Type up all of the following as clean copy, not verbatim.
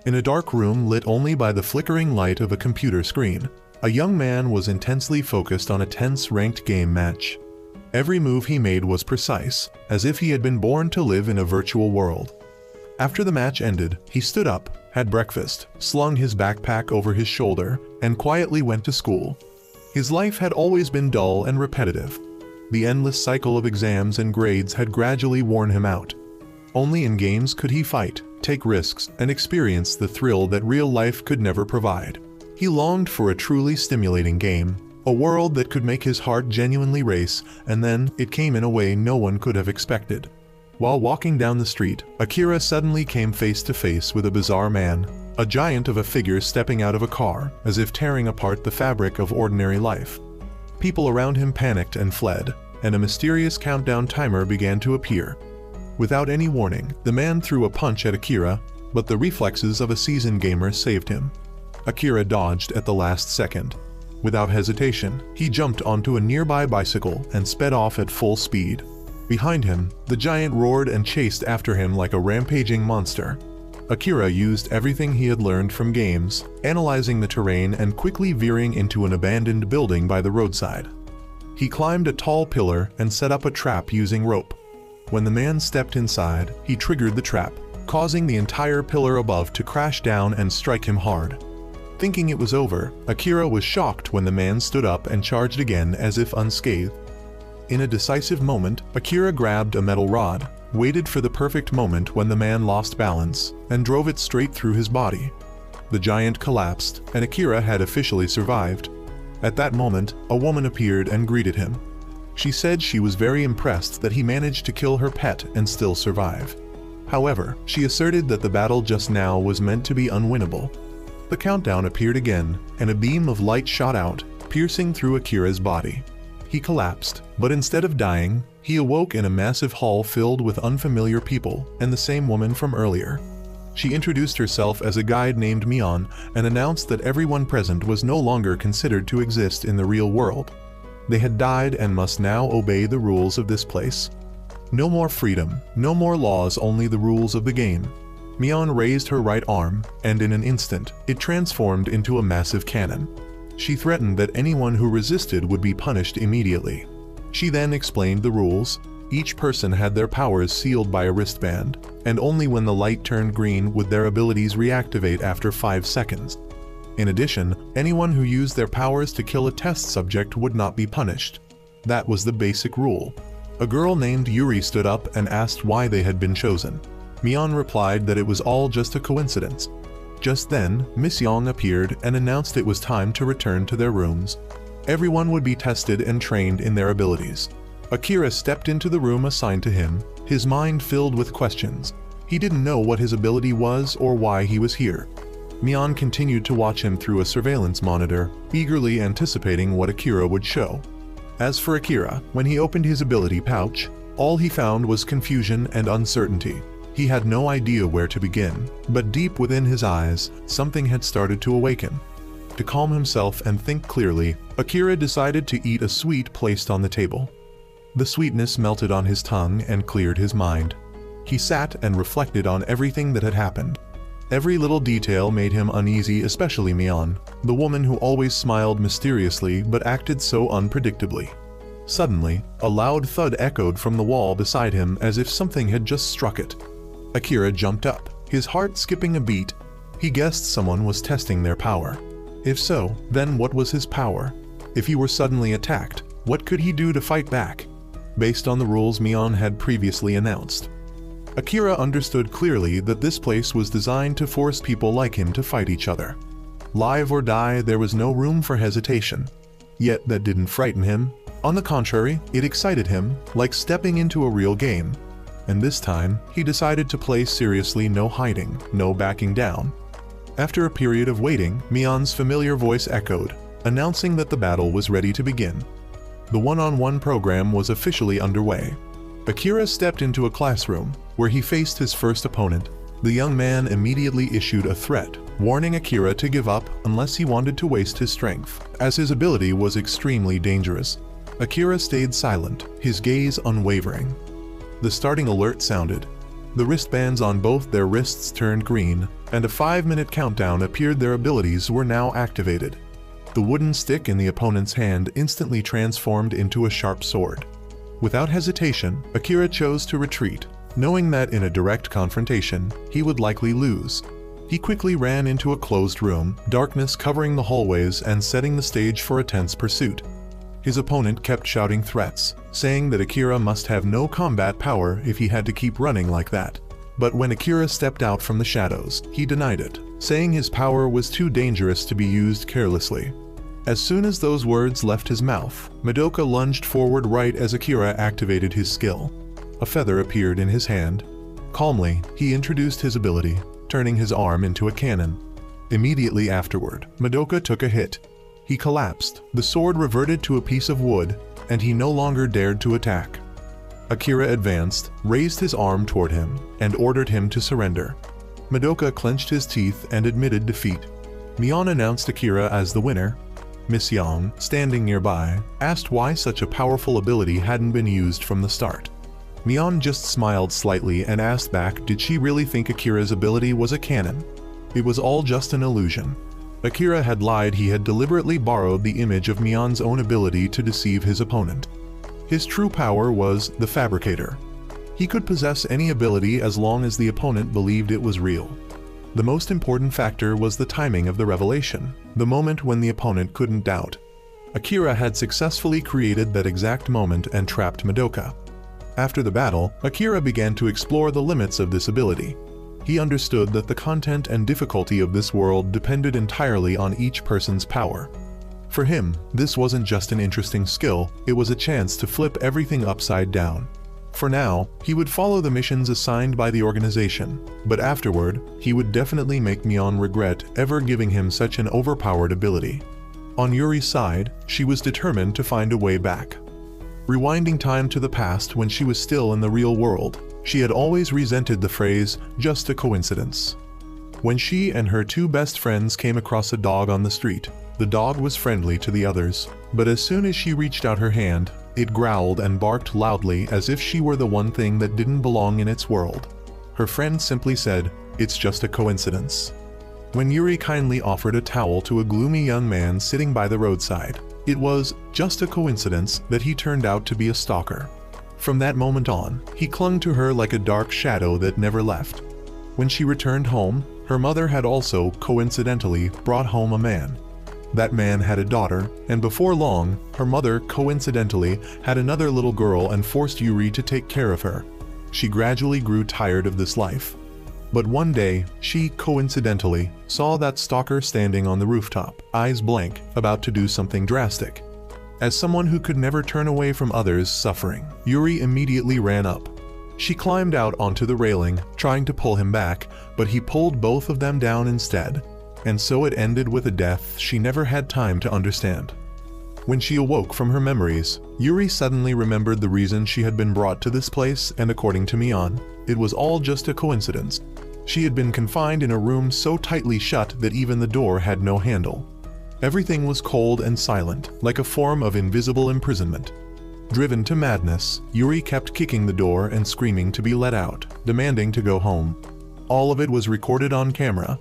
In a dark room lit only by the flickering light of a computer screen, a young man was intensely focused on a tense ranked game match. Every move he made was precise, as if he had been born to live in a virtual world. After the match ended, he stood up, had breakfast, slung his backpack over his shoulder, and quietly went to school. His life had always been dull and repetitive. The endless cycle of exams and grades had gradually worn him out. Only in games could he fight, take risks, and experience the thrill that real life could never provide. He longed for a truly stimulating game, a world that could make his heart genuinely race, and then it came in a way no one could have expected. While walking down the street, Akira suddenly came face to face with a bizarre man, a giant of a figure stepping out of a car, as if tearing apart the fabric of ordinary life. People around him panicked and fled, and a mysterious countdown timer began to appear. Without any warning, the man threw a punch at Akira, but the reflexes of a seasoned gamer saved him. Akira dodged at the last second. Without hesitation, he jumped onto a nearby bicycle and sped off at full speed. Behind him, the giant roared and chased after him like a rampaging monster. Akira used everything he had learned from games, analyzing the terrain and quickly veering into an abandoned building by the roadside. He climbed a tall pillar and set up a trap using rope. When the man stepped inside, he triggered the trap, causing the entire pillar above to crash down and strike him hard. Thinking it was over, Akira was shocked when the man stood up and charged again as if unscathed. In a decisive moment, Akira grabbed a metal rod, waited for the perfect moment when the man lost balance, and drove it straight through his body. The giant collapsed, and Akira had officially survived. At that moment, a woman appeared and greeted him. She said she was very impressed that he managed to kill her pet and still survive. However, she asserted that the battle just now was meant to be unwinnable. The countdown appeared again, and a beam of light shot out, piercing through Akira's body. He collapsed, but instead of dying, he awoke in a massive hall filled with unfamiliar people and the same woman from earlier. She introduced herself as a guide named Mion and announced that everyone present was no longer considered to exist in the real world. They had died and must now obey the rules of this place. No more freedom, no more laws, only the rules of the game. Mion raised her right arm, and in an instant, it transformed into a massive cannon. She threatened that anyone who resisted would be punished immediately. She then explained the rules. Each person had their powers sealed by a wristband, and only when the light turned green would their abilities reactivate after 5 seconds. In addition, anyone who used their powers to kill a test subject would not be punished. That was the basic rule. A girl named Yuri stood up and asked why they had been chosen. Mion replied that it was all just a coincidence. Just then, Miss Yang appeared and announced it was time to return to their rooms. Everyone would be tested and trained in their abilities. Akira stepped into the room assigned to him, his mind filled with questions. He didn't know what his ability was or why he was here. Mion continued to watch him through a surveillance monitor, eagerly anticipating what Akira would show. As for Akira, when he opened his ability pouch, all he found was confusion and uncertainty. He had no idea where to begin, but deep within his eyes, something had started to awaken. To calm himself and think clearly, Akira decided to eat a sweet placed on the table. The sweetness melted on his tongue and cleared his mind. He sat and reflected on everything that had happened. Every little detail made him uneasy, especially Mion, the woman who always smiled mysteriously but acted so unpredictably. Suddenly, a loud thud echoed from the wall beside him as if something had just struck it. Akira jumped up, his heart skipping a beat. He guessed someone was testing their power. If so, then what was his power? If he were suddenly attacked, what could he do to fight back? Based on the rules Mion had previously announced. Akira understood clearly that this place was designed to force people like him to fight each other. Live or die, there was no room for hesitation. Yet that didn't frighten him. On the contrary, it excited him, like stepping into a real game. And this time, he decided to play seriously, no hiding, no backing down. After a period of waiting, Mion's familiar voice echoed, announcing that the battle was ready to begin. The one-on-one program was officially underway. Akira stepped into a classroom, where he faced his first opponent. The young man immediately issued a threat, warning Akira to give up unless he wanted to waste his strength, as his ability was extremely dangerous. Akira stayed silent, his gaze unwavering. The starting alert sounded. The wristbands on both their wrists turned green, and a 5-minute countdown appeared. Their abilities were now activated. The wooden stick in the opponent's hand instantly transformed into a sharp sword. Without hesitation, Akira chose to retreat, knowing that in a direct confrontation, he would likely lose. He quickly ran into a closed room, darkness covering the hallways and setting the stage for a tense pursuit. His opponent kept shouting threats, saying that Akira must have no combat power if he had to keep running like that. But when Akira stepped out from the shadows, he denied it, saying his power was too dangerous to be used carelessly. As soon as those words left his mouth, Madoka lunged forward right as Akira activated his skill. A feather appeared in his hand. Calmly, he introduced his ability, turning his arm into a cannon. Immediately afterward, Madoka took a hit. He collapsed, the sword reverted to a piece of wood, and he no longer dared to attack. Akira advanced, raised his arm toward him, and ordered him to surrender. Madoka clenched his teeth and admitted defeat. Mion announced Akira as the winner. Miss Yang, standing nearby, asked why such a powerful ability hadn't been used from the start. Mion just smiled slightly and asked back, did she really think Akira's ability was a cannon? It was all just an illusion. Akira had lied. He had deliberately borrowed the image of Mion's own ability to deceive his opponent. His true power was the Fabricator. He could possess any ability as long as the opponent believed it was real. The most important factor was the timing of the revelation, the moment when the opponent couldn't doubt. Akira had successfully created that exact moment and trapped Madoka. After the battle, Akira began to explore the limits of this ability. He understood that the content and difficulty of this world depended entirely on each person's power. For him, this wasn't just an interesting skill, it was a chance to flip everything upside down. For now, he would follow the missions assigned by the organization, but afterward, he would definitely make Mion regret ever giving him such an overpowered ability. On Yuri's side, she was determined to find a way back. Rewinding time to the past when she was still in the real world, she had always resented the phrase, "just a coincidence." When she and her two best friends came across a dog on the street, the dog was friendly to the others, but as soon as she reached out her hand, it growled and barked loudly as if she were the one thing that didn't belong in its world. Her friend simply said, "It's just a coincidence." When Yuri kindly offered a towel to a gloomy young man sitting by the roadside, it was just a coincidence that he turned out to be a stalker. From that moment on, he clung to her like a dark shadow that never left. When she returned home, her mother had also, coincidentally, brought home a man. That man had a daughter, and before long, her mother, coincidentally, had another little girl and forced Yuri to take care of her. She gradually grew tired of this life. But one day, she, coincidentally, saw that stalker standing on the rooftop, eyes blank, about to do something drastic. As someone who could never turn away from others' suffering, Yuri immediately ran up. She climbed out onto the railing, trying to pull him back, but he pulled both of them down instead. And so it ended with a death she never had time to understand. When she awoke from her memories, Yuri suddenly remembered the reason she had been brought to this place, and according to Mion, it was all just a coincidence. She had been confined in a room so tightly shut that even the door had no handle. Everything was cold and silent, like a form of invisible imprisonment. Driven to madness, Yuri kept kicking the door and screaming to be let out, demanding to go home. All of it was recorded on camera.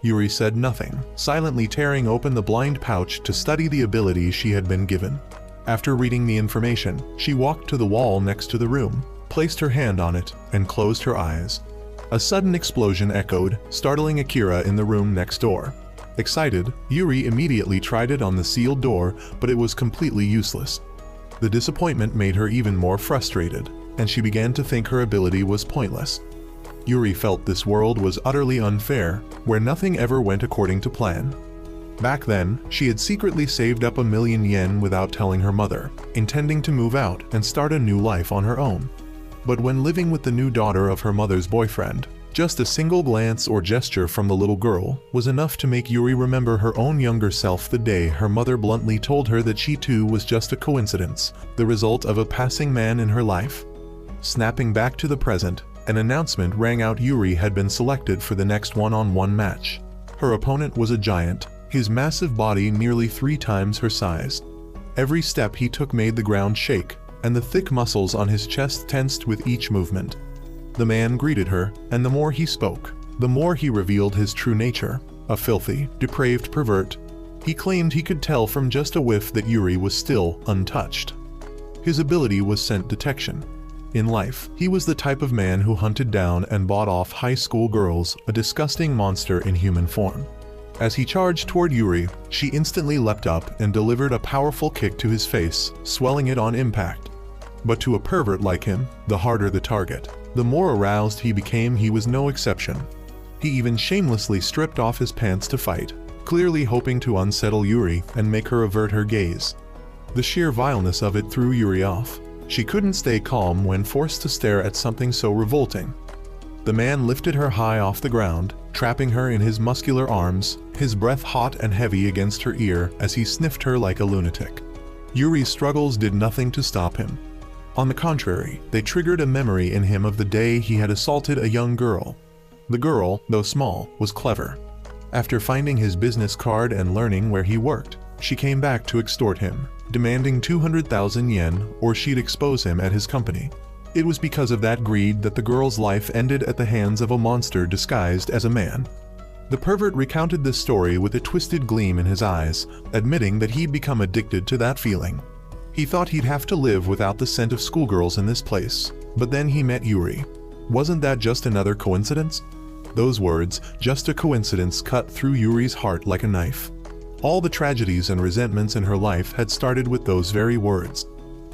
Yuri said nothing, silently tearing open the blind pouch to study the ability she had been given. After reading the information, she walked to the wall next to the room, placed her hand on it, and closed her eyes. A sudden explosion echoed, startling Akira in the room next door. Excited, Yuri immediately tried it on the sealed door, but it was completely useless. The disappointment made her even more frustrated, and she began to think her ability was pointless. Yuri felt this world was utterly unfair, where nothing ever went according to plan. Back then, she had secretly saved up 1,000,000 yen without telling her mother, intending to move out and start a new life on her own. But when living with the new daughter of her mother's boyfriend, just a single glance or gesture from the little girl was enough to make Yuri remember her own younger self the day her mother bluntly told her that she too was just a coincidence, the result of a passing man in her life. Snapping back to the present, an announcement rang out. Yuri had been selected for the next one-on-one match. Her opponent was a giant, his massive body nearly 3 times her size. Every step he took made the ground shake, and the thick muscles on his chest tensed with each movement. The man greeted her, and the more he spoke, the more he revealed his true nature, a filthy, depraved pervert. He claimed he could tell from just a whiff that Yuri was still untouched. His ability was scent detection. In life, he was the type of man who hunted down and bought off high school girls, a disgusting monster in human form. As he charged toward Yuri, she instantly leapt up and delivered a powerful kick to his face, swelling it on impact. But to a pervert like him, the harder the target, the more aroused he became. He was no exception. He even shamelessly stripped off his pants to fight, clearly hoping to unsettle Yuri and make her avert her gaze. The sheer vileness of it threw Yuri off. She couldn't stay calm when forced to stare at something so revolting. The man lifted her high off the ground, trapping her in his muscular arms, his breath hot and heavy against her ear as he sniffed her like a lunatic. Yuri's struggles did nothing to stop him. On the contrary, they triggered a memory in him of the day he had assaulted a young girl. The girl, though small, was clever. After finding his business card and learning where he worked, she came back to extort him, demanding 200,000 yen or she'd expose him at his company. It was because of that greed that the girl's life ended at the hands of a monster disguised as a man. The pervert recounted this story with a twisted gleam in his eyes, admitting that he'd become addicted to that feeling. He thought he'd have to live without the scent of schoolgirls in this place, but then he met Yuri. Wasn't that just another coincidence? Those words, just a coincidence, cut through Yuri's heart like a knife. All the tragedies and resentments in her life had started with those very words.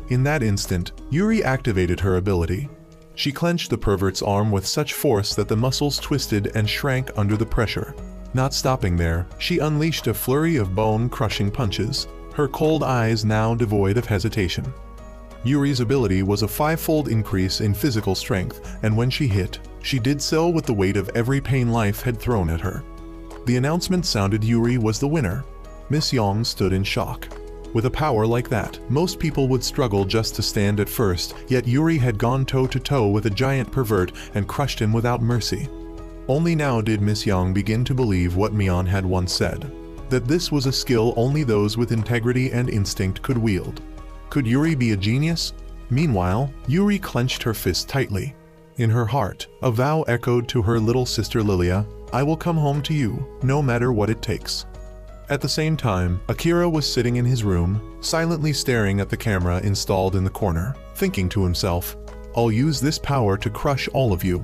In that instant, Yuri activated her ability. She clenched the pervert's arm with such force that the muscles twisted and shrank under the pressure. Not stopping there, she unleashed a flurry of bone-crushing punches, her cold eyes now devoid of hesitation. Yuri's ability was a five-fold increase in physical strength, and when she hit, she did so with the weight of every pain life had thrown at her. The announcement sounded. Yuri was the winner. Miss Yong stood in shock. With a power like that, most people would struggle just to stand at first, yet Yuri had gone toe-to-toe with a giant pervert and crushed him without mercy. Only now did Miss Yong begin to believe what Mion had once said, that this was a skill only those with integrity and instinct could wield. Could Yuri be a genius? Meanwhile, Yuri clenched her fist tightly. In her heart, a vow echoed to her little sister Lilia, "I will come home to you, no matter what it takes." At the same time, Akira was sitting in his room, silently staring at the camera installed in the corner, thinking to himself, "I'll use this power to crush all of you."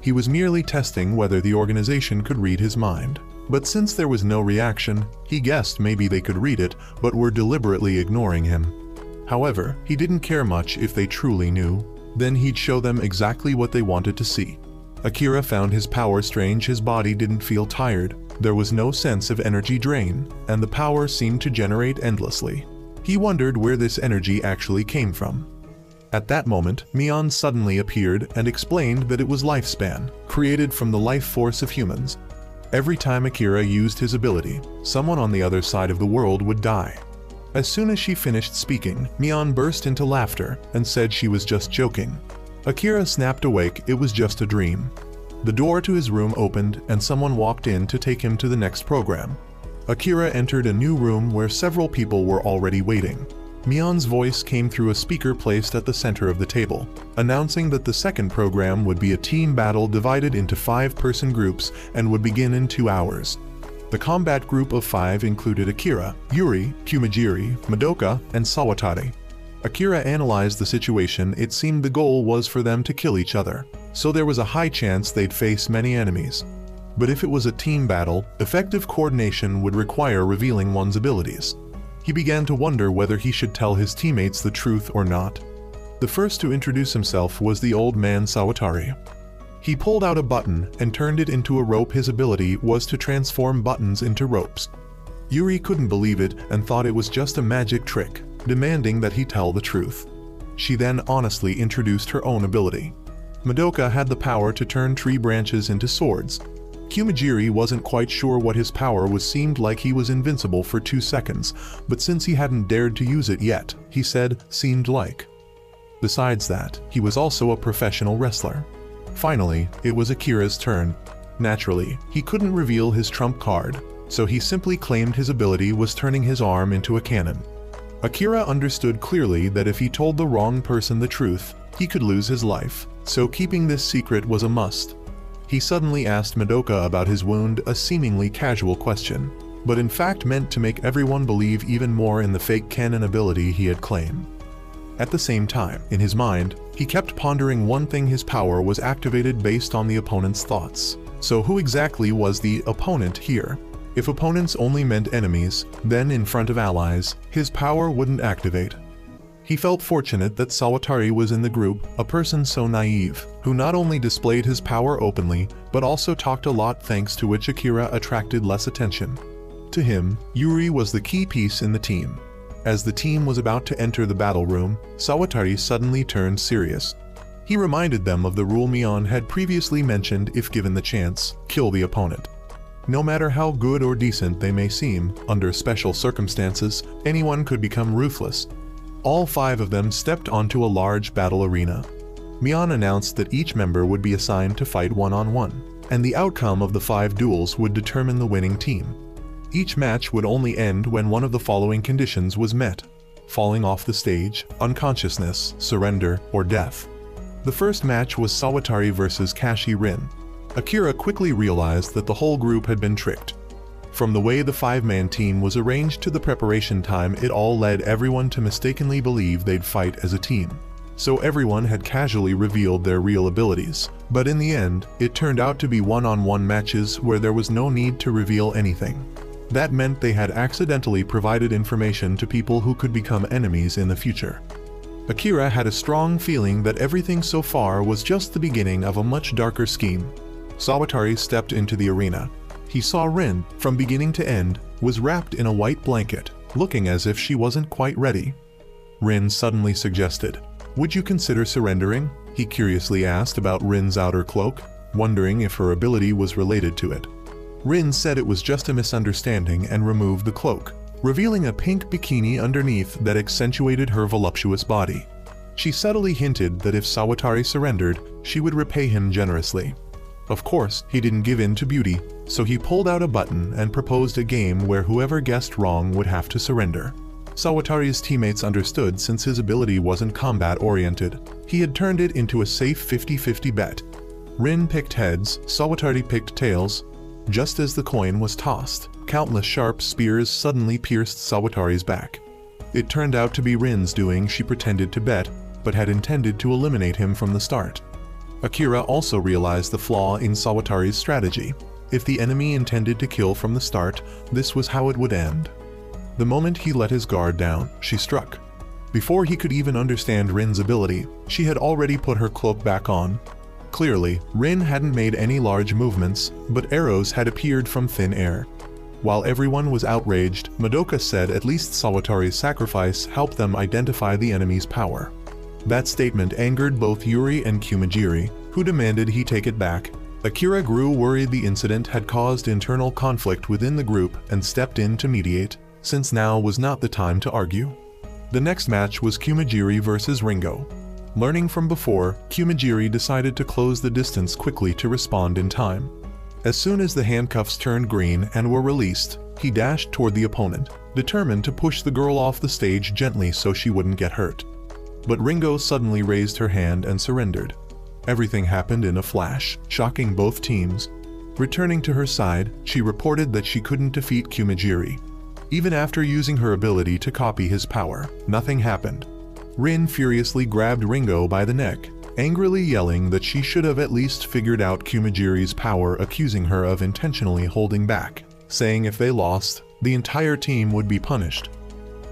He was merely testing whether the organization could read his mind. But since there was no reaction, he guessed maybe they could read it, but were deliberately ignoring him. However, he didn't care much if they truly knew. Then he'd show them exactly what they wanted to see. Akira found his power strange. His body didn't feel tired. There was no sense of energy drain, and the power seemed to generate endlessly. He wondered where this energy actually came from. At that moment, Mion suddenly appeared and explained that it was lifespan, created from the life force of humans. Every time Akira used his ability, someone on the other side of the world would die. As soon as she finished speaking, Mion burst into laughter and said she was just joking. Akira snapped awake. It was just a dream. The door to his room opened and someone walked in to take him to the next program. Akira entered a new room where several people were already waiting. Mion's voice came through a speaker placed at the center of the table, announcing that the second program would be a team battle divided into 5-person groups and would begin in 2 hours. The combat group of 5 included Akira, Yuri, Kumajiri, Madoka, and Sawatari. Akira analyzed the situation. It seemed the goal was for them to kill each other, so there was a high chance they'd face many enemies. But if it was a team battle, effective coordination would require revealing one's abilities. He began to wonder whether he should tell his teammates the truth or not. The first to introduce himself was the old man Sawatari. He pulled out a button and turned it into a rope. His ability was to transform buttons into ropes. Yuri couldn't believe it and thought it was just a magic trick, demanding that he tell the truth. She then honestly introduced her own ability. Madoka had the power to turn tree branches into swords. Kumajiri wasn't quite sure what his power was. Seemed like he was invincible for 2 seconds, but since he hadn't dared to use it yet, he said, "seemed like." Besides that, he was also a professional wrestler. Finally, it was Akira's turn. Naturally, he couldn't reveal his trump card, so he simply claimed his ability was turning his arm into a cannon. Akira understood clearly that if he told the wrong person the truth, he could lose his life, so keeping this secret was a must. he suddenly asked Madoka about his wound, a seemingly casual question, but in fact meant to make everyone believe even more in the fake canon ability he had claimed. At the same time, in his mind, he kept pondering one thing: his power was activated based on the opponent's thoughts. So who exactly was the opponent here? If opponents only meant enemies, then in front of allies, his power wouldn't activate. He felt fortunate that Sawatari was in the group, a person so naive, who not only displayed his power openly, but also talked a lot, thanks to which Akira attracted less attention. To him, Yuri was the key piece in the team. As the team was about to enter the battle room, Sawatari suddenly turned serious. He reminded them of the rule Mion had previously mentioned: if given the chance, kill the opponent. No matter how good or decent they may seem, under special circumstances, anyone could become ruthless. All 5 of them stepped onto a large battle arena. Mion announced that each member would be assigned to fight one-on-one, and the outcome of the 5 duels would determine the winning team. Each match would only end when one of the following conditions was met: falling off the stage, unconsciousness, surrender, or death. The first match was Sawatari versus Kashi Rin. Akira quickly realized that the whole group had been tricked. From the way the 5-man team was arranged to the preparation time, it all led everyone to mistakenly believe they'd fight as a team. So everyone had casually revealed their real abilities, but in the end, it turned out to be one-on-one matches where there was no need to reveal anything. That meant they had accidentally provided information to people who could become enemies in the future. Akira had a strong feeling that everything so far was just the beginning of a much darker scheme. Sawatari stepped into the arena. He saw Rin, from beginning to end, was wrapped in a white blanket, looking as if she wasn't quite ready. Rin suddenly suggested, "Would you consider surrendering?" He curiously asked about Rin's outer cloak, wondering if her ability was related to it. Rin said it was just a misunderstanding and removed the cloak, revealing a pink bikini underneath that accentuated her voluptuous body. She subtly hinted that if Sawatari surrendered, she would repay him generously. Of course, he didn't give in to beauty, so he pulled out a button and proposed a game where whoever guessed wrong would have to surrender. Sawatari's teammates understood since his ability wasn't combat-oriented. He had turned it into a safe 50-50 bet. Rin picked heads, Sawatari picked tails. Just as the coin was tossed, countless sharp spears suddenly pierced Sawatari's back. It turned out to be Rin's doing. She pretended to bet, but had intended to eliminate him from the start. Akira also realized the flaw in Sawatari's strategy. If the enemy intended to kill from the start, this was how it would end. The moment he let his guard down, she struck. Before he could even understand Rin's ability, she had already put her cloak back on. Clearly, Rin hadn't made any large movements, but arrows had appeared from thin air. While everyone was outraged, Madoka said at least Sawatari's sacrifice helped them identify the enemy's power. That statement angered both Yuri and Kumajiri, who demanded he take it back. Akira grew worried the incident had caused internal conflict within the group and stepped in to mediate, since now was not the time to argue. The next match was Kumajiri versus Ringo. Learning from before, Kumajiri decided to close the distance quickly to respond in time. As soon as the handcuffs turned green and were released, he dashed toward the opponent, determined to push the girl off the stage gently so she wouldn't get hurt. But Ringo suddenly raised her hand and surrendered. Everything happened in a flash, shocking both teams. Returning to her side, she reported that she couldn't defeat Kumajiri. Even after using her ability to copy his power, nothing happened. Rin furiously grabbed Ringo by the neck, angrily yelling that she should have at least figured out Kumajiri's power, accusing her of intentionally holding back, saying if they lost, the entire team would be punished.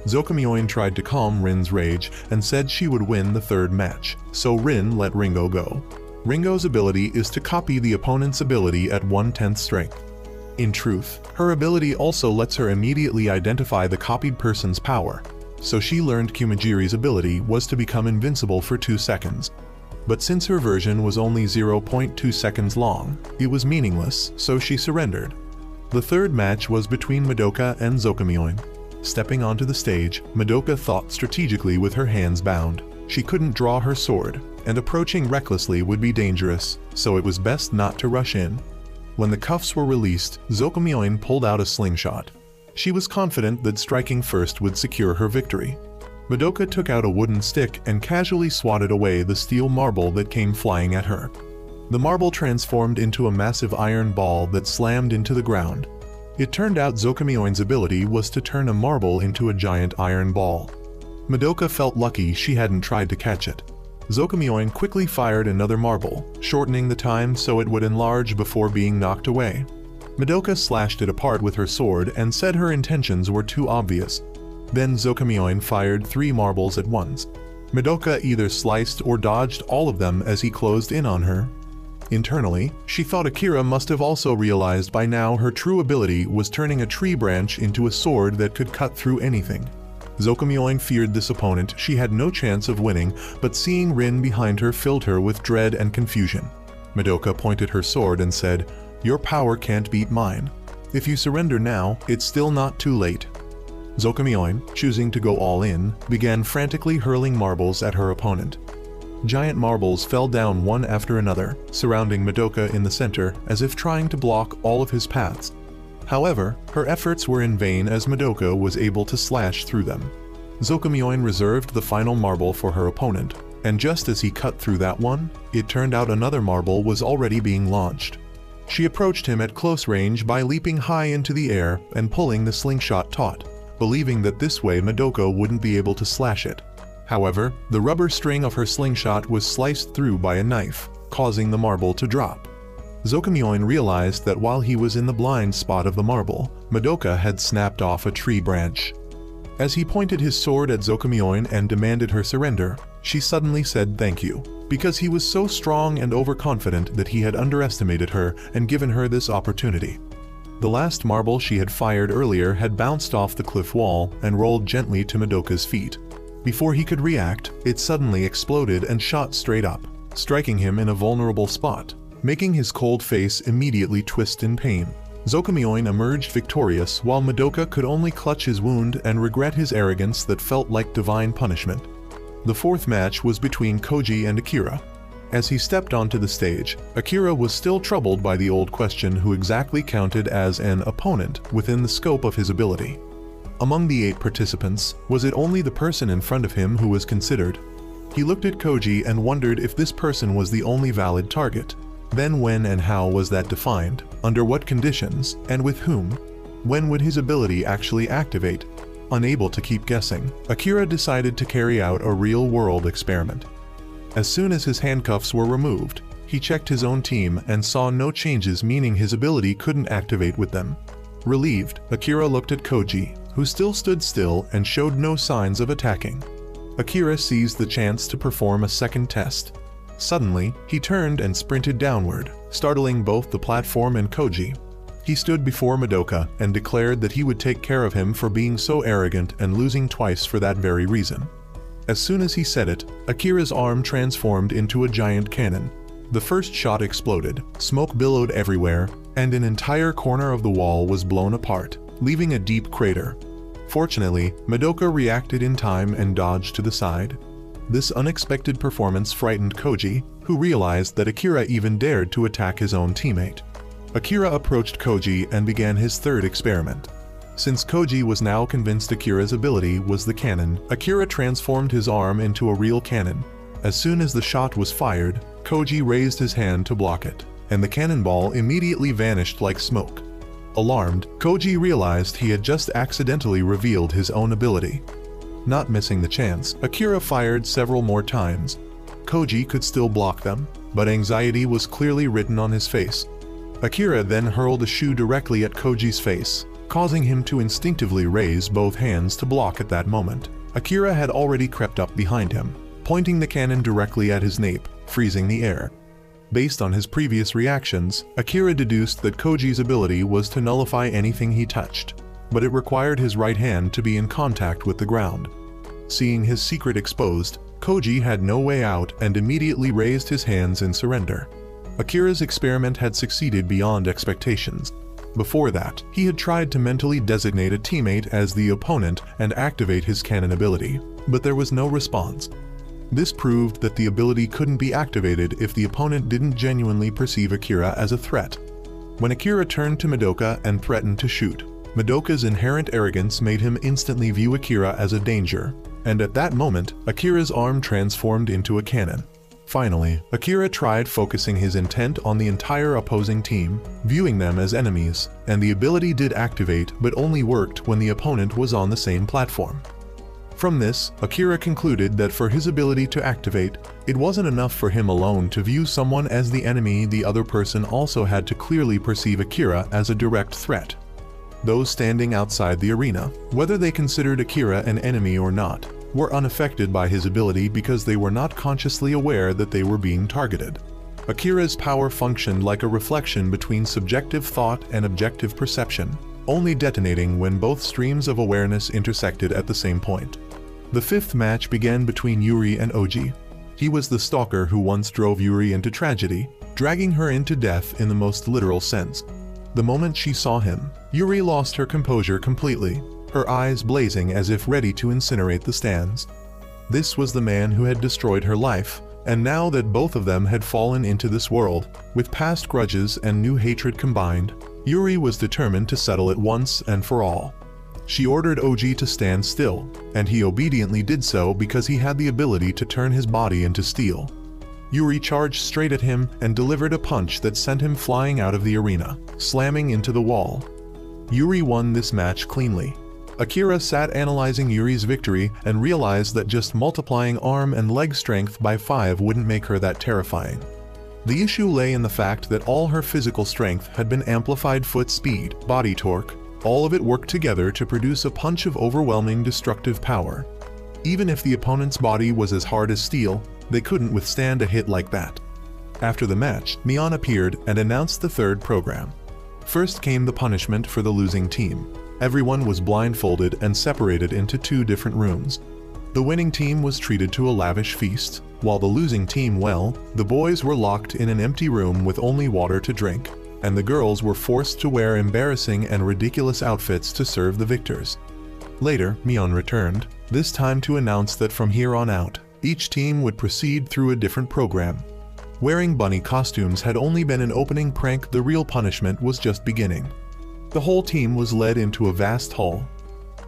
Zokamyoin tried to calm Rin's rage and said she would win the third match, so Rin let Ringo go. Ringo's ability is to copy the opponent's ability at 1/10 strength. In truth, her ability also lets her immediately identify the copied person's power, so she learned Kumajiri's ability was to become invincible for 2 seconds. But since her version was only 0.2 seconds long, it was meaningless, so she surrendered. The third match was between Madoka and Zokamyoin. Stepping onto the stage, Madoka thought strategically with her hands bound. She couldn't draw her sword, and approaching recklessly would be dangerous, so it was best not to rush in. When the cuffs were released, Zokamyoin pulled out a slingshot. She was confident that striking first would secure her victory. Madoka took out a wooden stick and casually swatted away the steel marble that came flying at her. The marble transformed into a massive iron ball that slammed into the ground. It turned out Zokamyoin's ability was to turn a marble into a giant iron ball. Madoka felt lucky she hadn't tried to catch it. Zokamyoin quickly fired another marble, shortening the time so it would enlarge before being knocked away. Madoka slashed it apart with her sword and said her intentions were too obvious. Then Zokamyoin fired 3 marbles at once. Madoka either sliced or dodged all of them as he closed in on her. Internally, she thought Akira must have also realized by now her true ability was turning a tree branch into a sword that could cut through anything. Zokamyoin feared this opponent she had no chance of winning, but seeing Rin behind her filled her with dread and confusion. Madoka pointed her sword and said, "Your power can't beat mine. If you surrender now, it's still not too late." Zokamyoin, choosing to go all in, began frantically hurling marbles at her opponent. Giant marbles fell down one after another, surrounding Madoka in the center as if trying to block all of his paths. However, her efforts were in vain as Madoka was able to slash through them. Zokamyoin reserved the final marble for her opponent, and just as he cut through that one, it turned out another marble was already being launched. She approached him at close range by leaping high into the air and pulling the slingshot taut, believing that this way Madoka wouldn't be able to slash it. However, the rubber string of her slingshot was sliced through by a knife, causing the marble to drop. Zokamyoin realized that while he was in the blind spot of the marble, Madoka had snapped off a tree branch. As he pointed his sword at Zokamyoin and demanded her surrender, she suddenly said thank you, because he was so strong and overconfident that he had underestimated her and given her this opportunity. The last marble she had fired earlier had bounced off the cliff wall and rolled gently to Madoka's feet. Before he could react, it suddenly exploded and shot straight up, striking him in a vulnerable spot, making his cold face immediately twist in pain. Zokamyoin emerged victorious while Madoka could only clutch his wound and regret his arrogance that felt like divine punishment. The fourth match was between Koji and Akira. As he stepped onto the stage, Akira was still troubled by the old question who exactly counted as an opponent within the scope of his ability. Among the 8 participants, was it only the person in front of him who was considered? He looked at Koji and wondered if this person was the only valid target. Then when and how was that defined? Under what conditions? And with whom? When would his ability actually activate? Unable to keep guessing, Akira decided to carry out a real-world experiment. As soon as his handcuffs were removed, he checked his own team and saw no changes, meaning his ability couldn't activate with them. Relieved, Akira looked at Koji, who still stood still and showed no signs of attacking. Akira seized the chance to perform a second test. Suddenly, he turned and sprinted downward, startling both the platform and Koji. He stood before Madoka and declared that he would take care of him for being so arrogant and losing twice for that very reason. As soon as he said it, Akira's arm transformed into a giant cannon. The first shot exploded, smoke billowed everywhere, and an entire corner of the wall was blown apart, leaving a deep crater. Fortunately, Madoka reacted in time and dodged to the side. This unexpected performance frightened Koji, who realized that Akira even dared to attack his own teammate. Akira approached Koji and began his third experiment. Since Koji was now convinced Akira's ability was the cannon, Akira transformed his arm into a real cannon. As soon as the shot was fired, Koji raised his hand to block it, and the cannonball immediately vanished like smoke. Alarmed, Koji realized he had just accidentally revealed his own ability. Not missing the chance, Akira fired several more times. Koji could still block them, but anxiety was clearly written on his face. Akira then hurled a shoe directly at Koji's face, causing him to instinctively raise both hands to block at that moment. Akira had already crept up behind him, pointing the cannon directly at his nape, freezing the air. Based on his previous reactions, Akira deduced that Koji's ability was to nullify anything he touched, but it required his right hand to be in contact with the ground. Seeing his secret exposed, Koji had no way out and immediately raised his hands in surrender. Akira's experiment had succeeded beyond expectations. Before that, he had tried to mentally designate a teammate as the opponent and activate his cannon ability, but there was no response. This proved that the ability couldn't be activated if the opponent didn't genuinely perceive Akira as a threat. When Akira turned to Madoka and threatened to shoot, Madoka's inherent arrogance made him instantly view Akira as a danger, and at that moment, Akira's arm transformed into a cannon. Finally, Akira tried focusing his intent on the entire opposing team, viewing them as enemies, and the ability did activate but only worked when the opponent was on the same platform. From this, Akira concluded that for his ability to activate, it wasn't enough for him alone to view someone as the enemy. The other person also had to clearly perceive Akira as a direct threat. Those standing outside the arena, whether they considered Akira an enemy or not, were unaffected by his ability because they were not consciously aware that they were being targeted. Akira's power functioned like a reflection between subjective thought and objective perception, only detonating when both streams of awareness intersected at the same point. The fifth match began between Yuri and Oji. He was the stalker who once drove Yuri into tragedy, dragging her into death in the most literal sense. The moment she saw him, Yuri lost her composure completely, her eyes blazing as if ready to incinerate the stands. This was the man who had destroyed her life, and now that both of them had fallen into this world, with past grudges and new hatred combined, Yuri was determined to settle it once and for all. She ordered Oji to stand still, and he obediently did so because he had the ability to turn his body into steel. Yuri charged straight at him and delivered a punch that sent him flying out of the arena, slamming into the wall. Yuri won this match cleanly. Akira sat analyzing Yuri's victory and realized that just multiplying arm and leg strength by 5 wouldn't make her that terrifying. The issue lay in the fact that all her physical strength had been amplified foot speed, body torque, all of it worked together to produce a punch of overwhelming destructive power. Even if the opponent's body was as hard as steel, they couldn't withstand a hit like that. After the match, Mion appeared and announced the third program. First came the punishment for the losing team. Everyone was blindfolded and separated into 2 different rooms. The winning team was treated to a lavish feast, while the losing team, well, the boys were locked in an empty room with only water to drink, and the girls were forced to wear embarrassing and ridiculous outfits to serve the victors. Later, Mion returned, this time to announce that from here on out, each team would proceed through a different program. Wearing bunny costumes had only been an opening prank. The real punishment was just beginning. The whole team was led into a vast hall.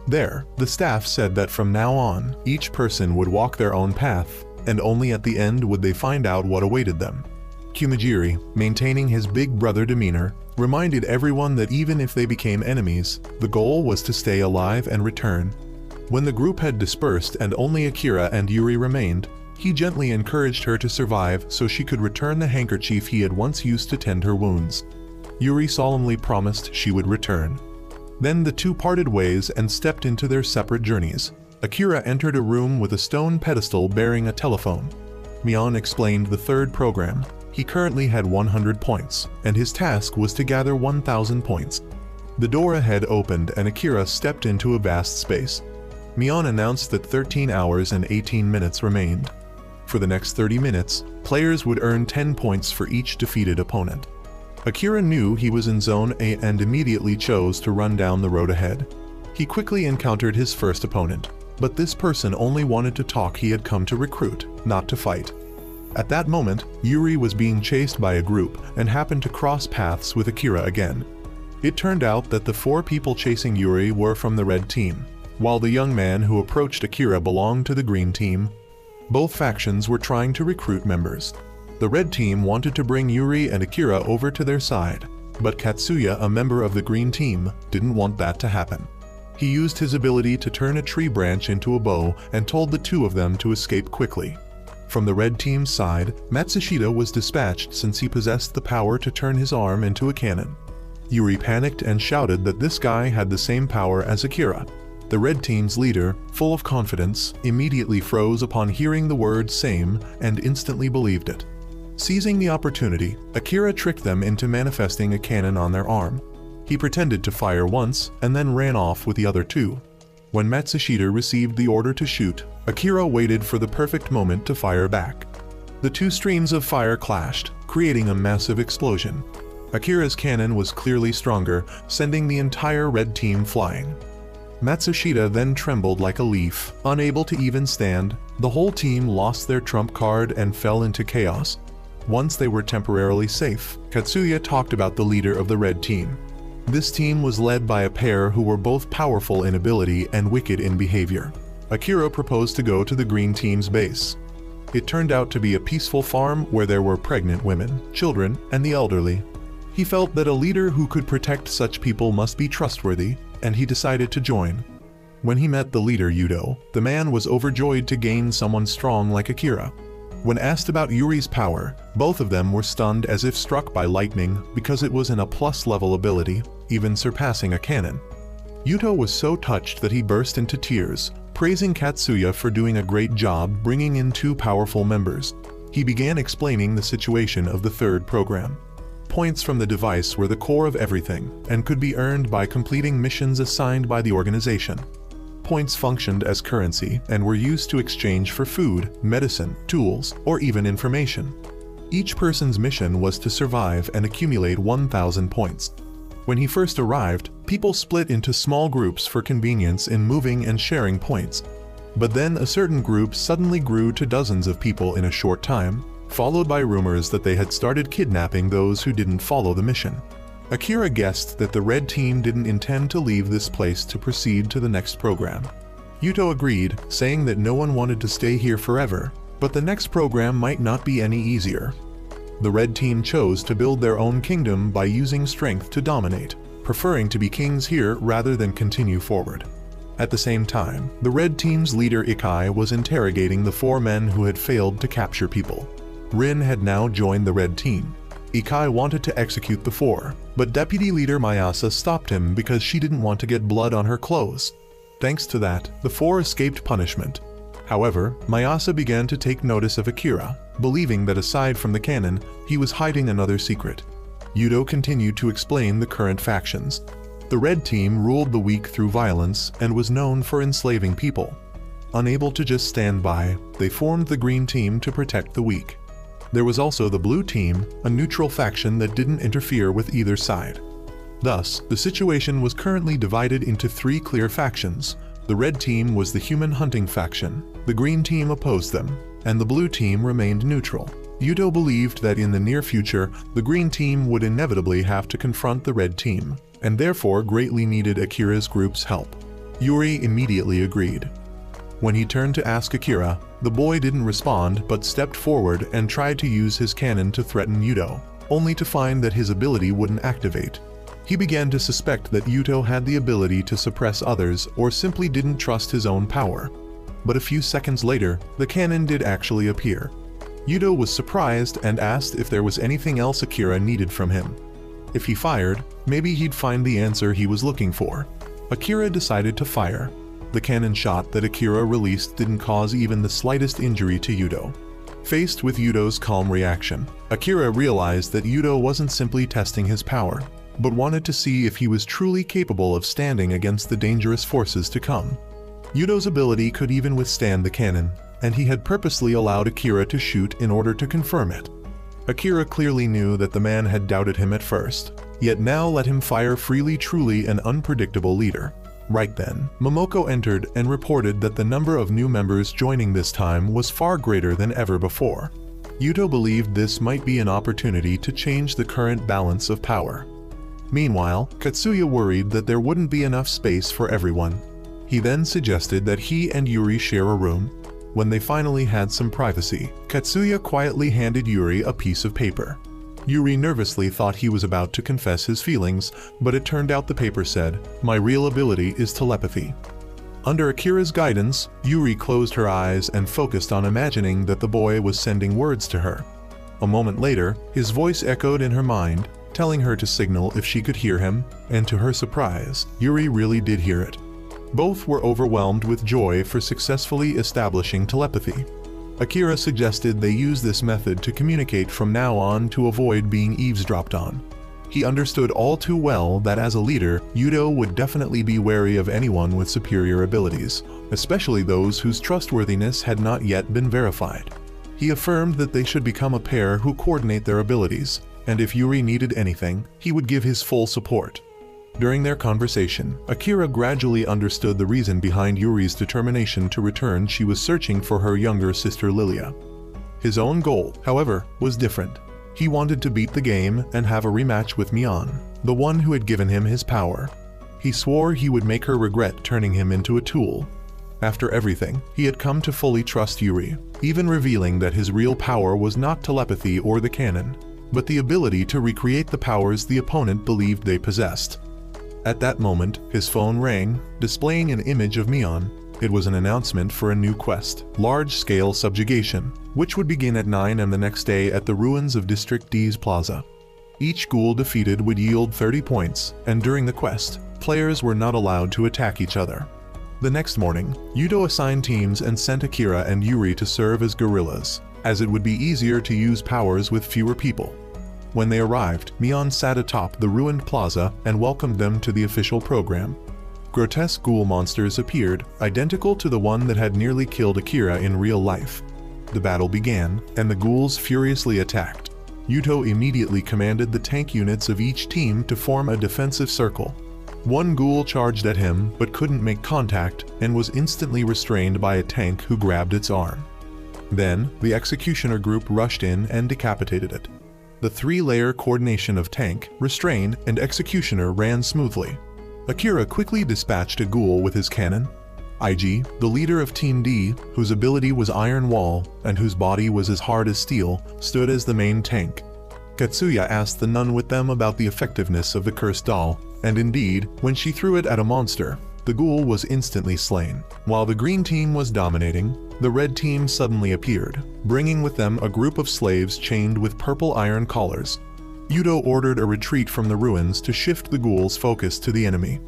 There, the staff said that from now on, each person would walk their own path, and only at the end would they find out what awaited them. Kumajiri, maintaining his big brother demeanor, reminded everyone that even if they became enemies, the goal was to stay alive and return. When the group had dispersed and only Akira and Yuri remained, he gently encouraged her to survive so she could return the handkerchief he had once used to tend her wounds. Yuri solemnly promised she would return. Then the 2 parted ways and stepped into their separate journeys. Akira entered a room with a stone pedestal bearing a telephone. Mion explained the third program. He currently had 100 points, and his task was to gather 1,000 points. The door ahead opened and Akira stepped into a vast space. Mion announced that 13 hours and 18 minutes remained. For the next 30 minutes, players would earn 10 points for each defeated opponent. Akira knew he was in Zone A and immediately chose to run down the road ahead. He quickly encountered his first opponent, but this person only wanted to talk. He had come to recruit, not to fight. At that moment, Yuri was being chased by a group and happened to cross paths with Akira again. It turned out that the 4 people chasing Yuri were from the red team, while the young man who approached Akira belonged to the green team. Both factions were trying to recruit members. The red team wanted to bring Yuri and Akira over to their side, but Katsuya, a member of the green team, didn't want that to happen. He used his ability to turn a tree branch into a bow and told the 2 of them to escape quickly. From the red team's side, Matsushita was dispatched since he possessed the power to turn his arm into a cannon. Yuri panicked and shouted that this guy had the same power as Akira. The red team's leader, full of confidence, immediately froze upon hearing the word same and instantly believed it. Seizing the opportunity, Akira tricked them into manifesting a cannon on their arm. He pretended to fire once and then ran off with the other 2. When Matsushita received the order to shoot, Akira waited for the perfect moment to fire back. The 2 streams of fire clashed, creating a massive explosion. Akira's cannon was clearly stronger, sending the entire red team flying. Matsushita then trembled like a leaf, unable to even stand. The whole team lost their trump card and fell into chaos. Once they were temporarily safe, Katsuya talked about the leader of the red team. This team was led by a pair who were both powerful in ability and wicked in behavior. Akira proposed to go to the green team's base. It turned out to be a peaceful farm where there were pregnant women, children, and the elderly. He felt that a leader who could protect such people must be trustworthy, and he decided to join. When he met the leader Yuto, the man was overjoyed to gain someone strong like Akira. When asked about Yuri's power, both of them were stunned as if struck by lightning because it was an A+ level ability, even surpassing a cannon. Yuto was so touched that he burst into tears, praising Katsuya for doing a great job bringing in 2 powerful members. He began explaining the situation of the 3rd program. Points from the device were the core of everything and could be earned by completing missions assigned by the organization. Points functioned as currency and were used to exchange for food, medicine, tools, or even information. Each person's mission was to survive and accumulate 1,000 points. When he first arrived, people split into small groups for convenience in moving and sharing points. But then a certain group suddenly grew to dozens of people in a short time, followed by rumors that they had started kidnapping those who didn't follow the mission. Akira guessed that the red team didn't intend to leave this place to proceed to the next program. Yuto agreed, saying that no one wanted to stay here forever, but the next program might not be any easier. The red team chose to build their own kingdom by using strength to dominate, preferring to be kings here rather than continue forward. At the same time, the red team's leader Ikai was interrogating the 4 men who had failed to capture people. Rin had now joined the red team. Ikai wanted to execute the 4, but deputy leader Mayasa stopped him because she didn't want to get blood on her clothes. Thanks to that, the 4 escaped punishment. However, Mayasa began to take notice of Akira, believing that aside from the cannon, he was hiding another secret. Yuto continued to explain the current factions. The red team ruled the weak through violence and was known for enslaving people. Unable to just stand by, they formed the green team to protect the weak. There was also the blue team, a neutral faction that didn't interfere with either side. Thus, the situation was currently divided into 3 clear factions. The red team was the human hunting faction, the green team opposed them, and the blue team remained neutral. Yuto believed that in the near future, the green team would inevitably have to confront the red team, and therefore greatly needed Akira's group's help. Yuri immediately agreed. When he turned to ask Akira, the boy didn't respond but stepped forward and tried to use his cannon to threaten Yuto, only to find that his ability wouldn't activate. He began to suspect that Yuto had the ability to suppress others or simply didn't trust his own power. But a few seconds later, the cannon did actually appear. Yuto was surprised and asked if there was anything else Akira needed from him. If he fired, maybe he'd find the answer he was looking for. Akira decided to fire. The cannon shot that Akira released didn't cause even the slightest injury to Yuto. Faced with Yuto's calm reaction, Akira realized that Yuto wasn't simply testing his power, but wanted to see if he was truly capable of standing against the dangerous forces to come. Yuto's ability could even withstand the cannon, and he had purposely allowed Akira to shoot in order to confirm it. Akira clearly knew that the man had doubted him at first, yet now let him fire freely, truly an unpredictable leader. Right then, Momoko entered and reported that the number of new members joining this time was far greater than ever before. Yuto believed this might be an opportunity to change the current balance of power. Meanwhile, Katsuya worried that there wouldn't be enough space for everyone. He then suggested that he and Yuri share a room. When they finally had some privacy, Katsuya quietly handed Yuri a piece of paper. Yuri nervously thought he was about to confess his feelings, but it turned out the paper said, "My real ability is telepathy." Under Akira's guidance, Yuri closed her eyes and focused on imagining that the boy was sending words to her. A moment later, his voice echoed in her mind, telling her to signal if she could hear him, and to her surprise, Yuri really did hear it. Both were overwhelmed with joy for successfully establishing telepathy. Akira suggested they use this method to communicate from now on to avoid being eavesdropped on. He understood all too well that as a leader, Yuto would definitely be wary of anyone with superior abilities, especially those whose trustworthiness had not yet been verified. He affirmed that they should become a pair who coordinate their abilities, and if Yuri needed anything, he would give his full support. During their conversation, Akira gradually understood the reason behind Yuri's determination to return. She was searching for her younger sister Lilia. His own goal, however, was different. He wanted to beat the game and have a rematch with Mion, the one who had given him his power. He swore he would make her regret turning him into a tool. After everything, he had come to fully trust Yuri, even revealing that his real power was not telepathy or the cannon, but the ability to recreate the powers the opponent believed they possessed. At that moment, his phone rang, displaying an image of Mion. It was an announcement for a new quest, large-scale subjugation, which would begin at 9 am the next day at the ruins of District D's Plaza. Each ghoul defeated would yield 30 points, and during the quest, players were not allowed to attack each other. The next morning, Yuto assigned teams and sent Akira and Yuri to serve as guerrillas, as it would be easier to use powers with fewer people. When they arrived, Mion sat atop the ruined plaza and welcomed them to the official program. Grotesque ghoul monsters appeared, identical to the one that had nearly killed Akira in real life. The battle began, and the ghouls furiously attacked. Yuto immediately commanded the tank units of each team to form a defensive circle. One ghoul charged at him but couldn't make contact and was instantly restrained by a tank who grabbed its arm. Then, the executioner group rushed in and decapitated it. The three-layer coordination of tank, restrain, and executioner ran smoothly. Akira quickly dispatched a ghoul with his cannon. IG, the leader of Team D, whose ability was Iron Wall and whose body was as hard as steel, stood as the main tank. Katsuya asked the nun with them about the effectiveness of the cursed doll, and indeed, when she threw it at a monster, the ghoul was instantly slain. While the green team was dominating, the red team suddenly appeared, bringing with them a group of slaves chained with purple iron collars. Yuto ordered a retreat from the ruins to shift the ghouls' focus to the enemy.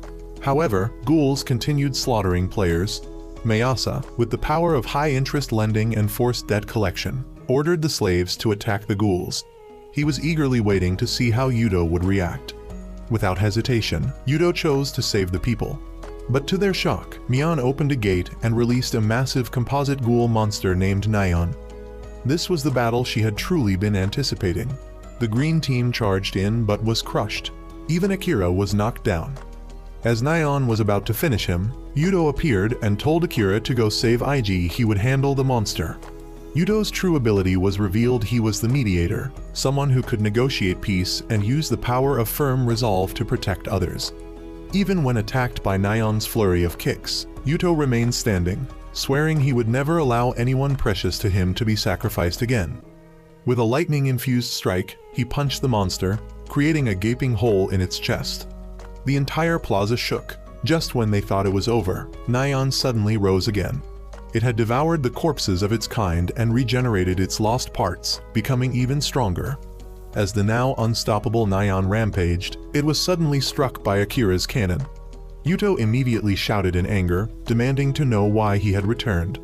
However, ghouls continued slaughtering players. Mayasa, with the power of high-interest lending and forced debt collection, ordered the slaves to attack the ghouls. He was eagerly waiting to see how Yuto would react. Without hesitation, Yuto chose to save the people. But to their shock, Mion opened a gate and released a massive composite ghoul monster named Nyan. This was the battle she had truly been anticipating. The green team charged in but was crushed. Even Akira was knocked down. As Nyan was about to finish him, Yuto appeared and told Akira to go save IG. He would handle the monster. Yuto's true ability was revealed. He was the mediator, someone who could negotiate peace and use the power of firm resolve to protect others. Even when attacked by Nyan's flurry of kicks, Yuto remained standing, swearing he would never allow anyone precious to him to be sacrificed again. With a lightning-infused strike, he punched the monster, creating a gaping hole in its chest. The entire plaza shook. Just when they thought it was over, Nyan suddenly rose again. It had devoured the corpses of its kind and regenerated its lost parts, becoming even stronger. As the now unstoppable Nyan rampaged, it was suddenly struck by Akira's cannon. Yuto immediately shouted in anger, demanding to know why he had returned.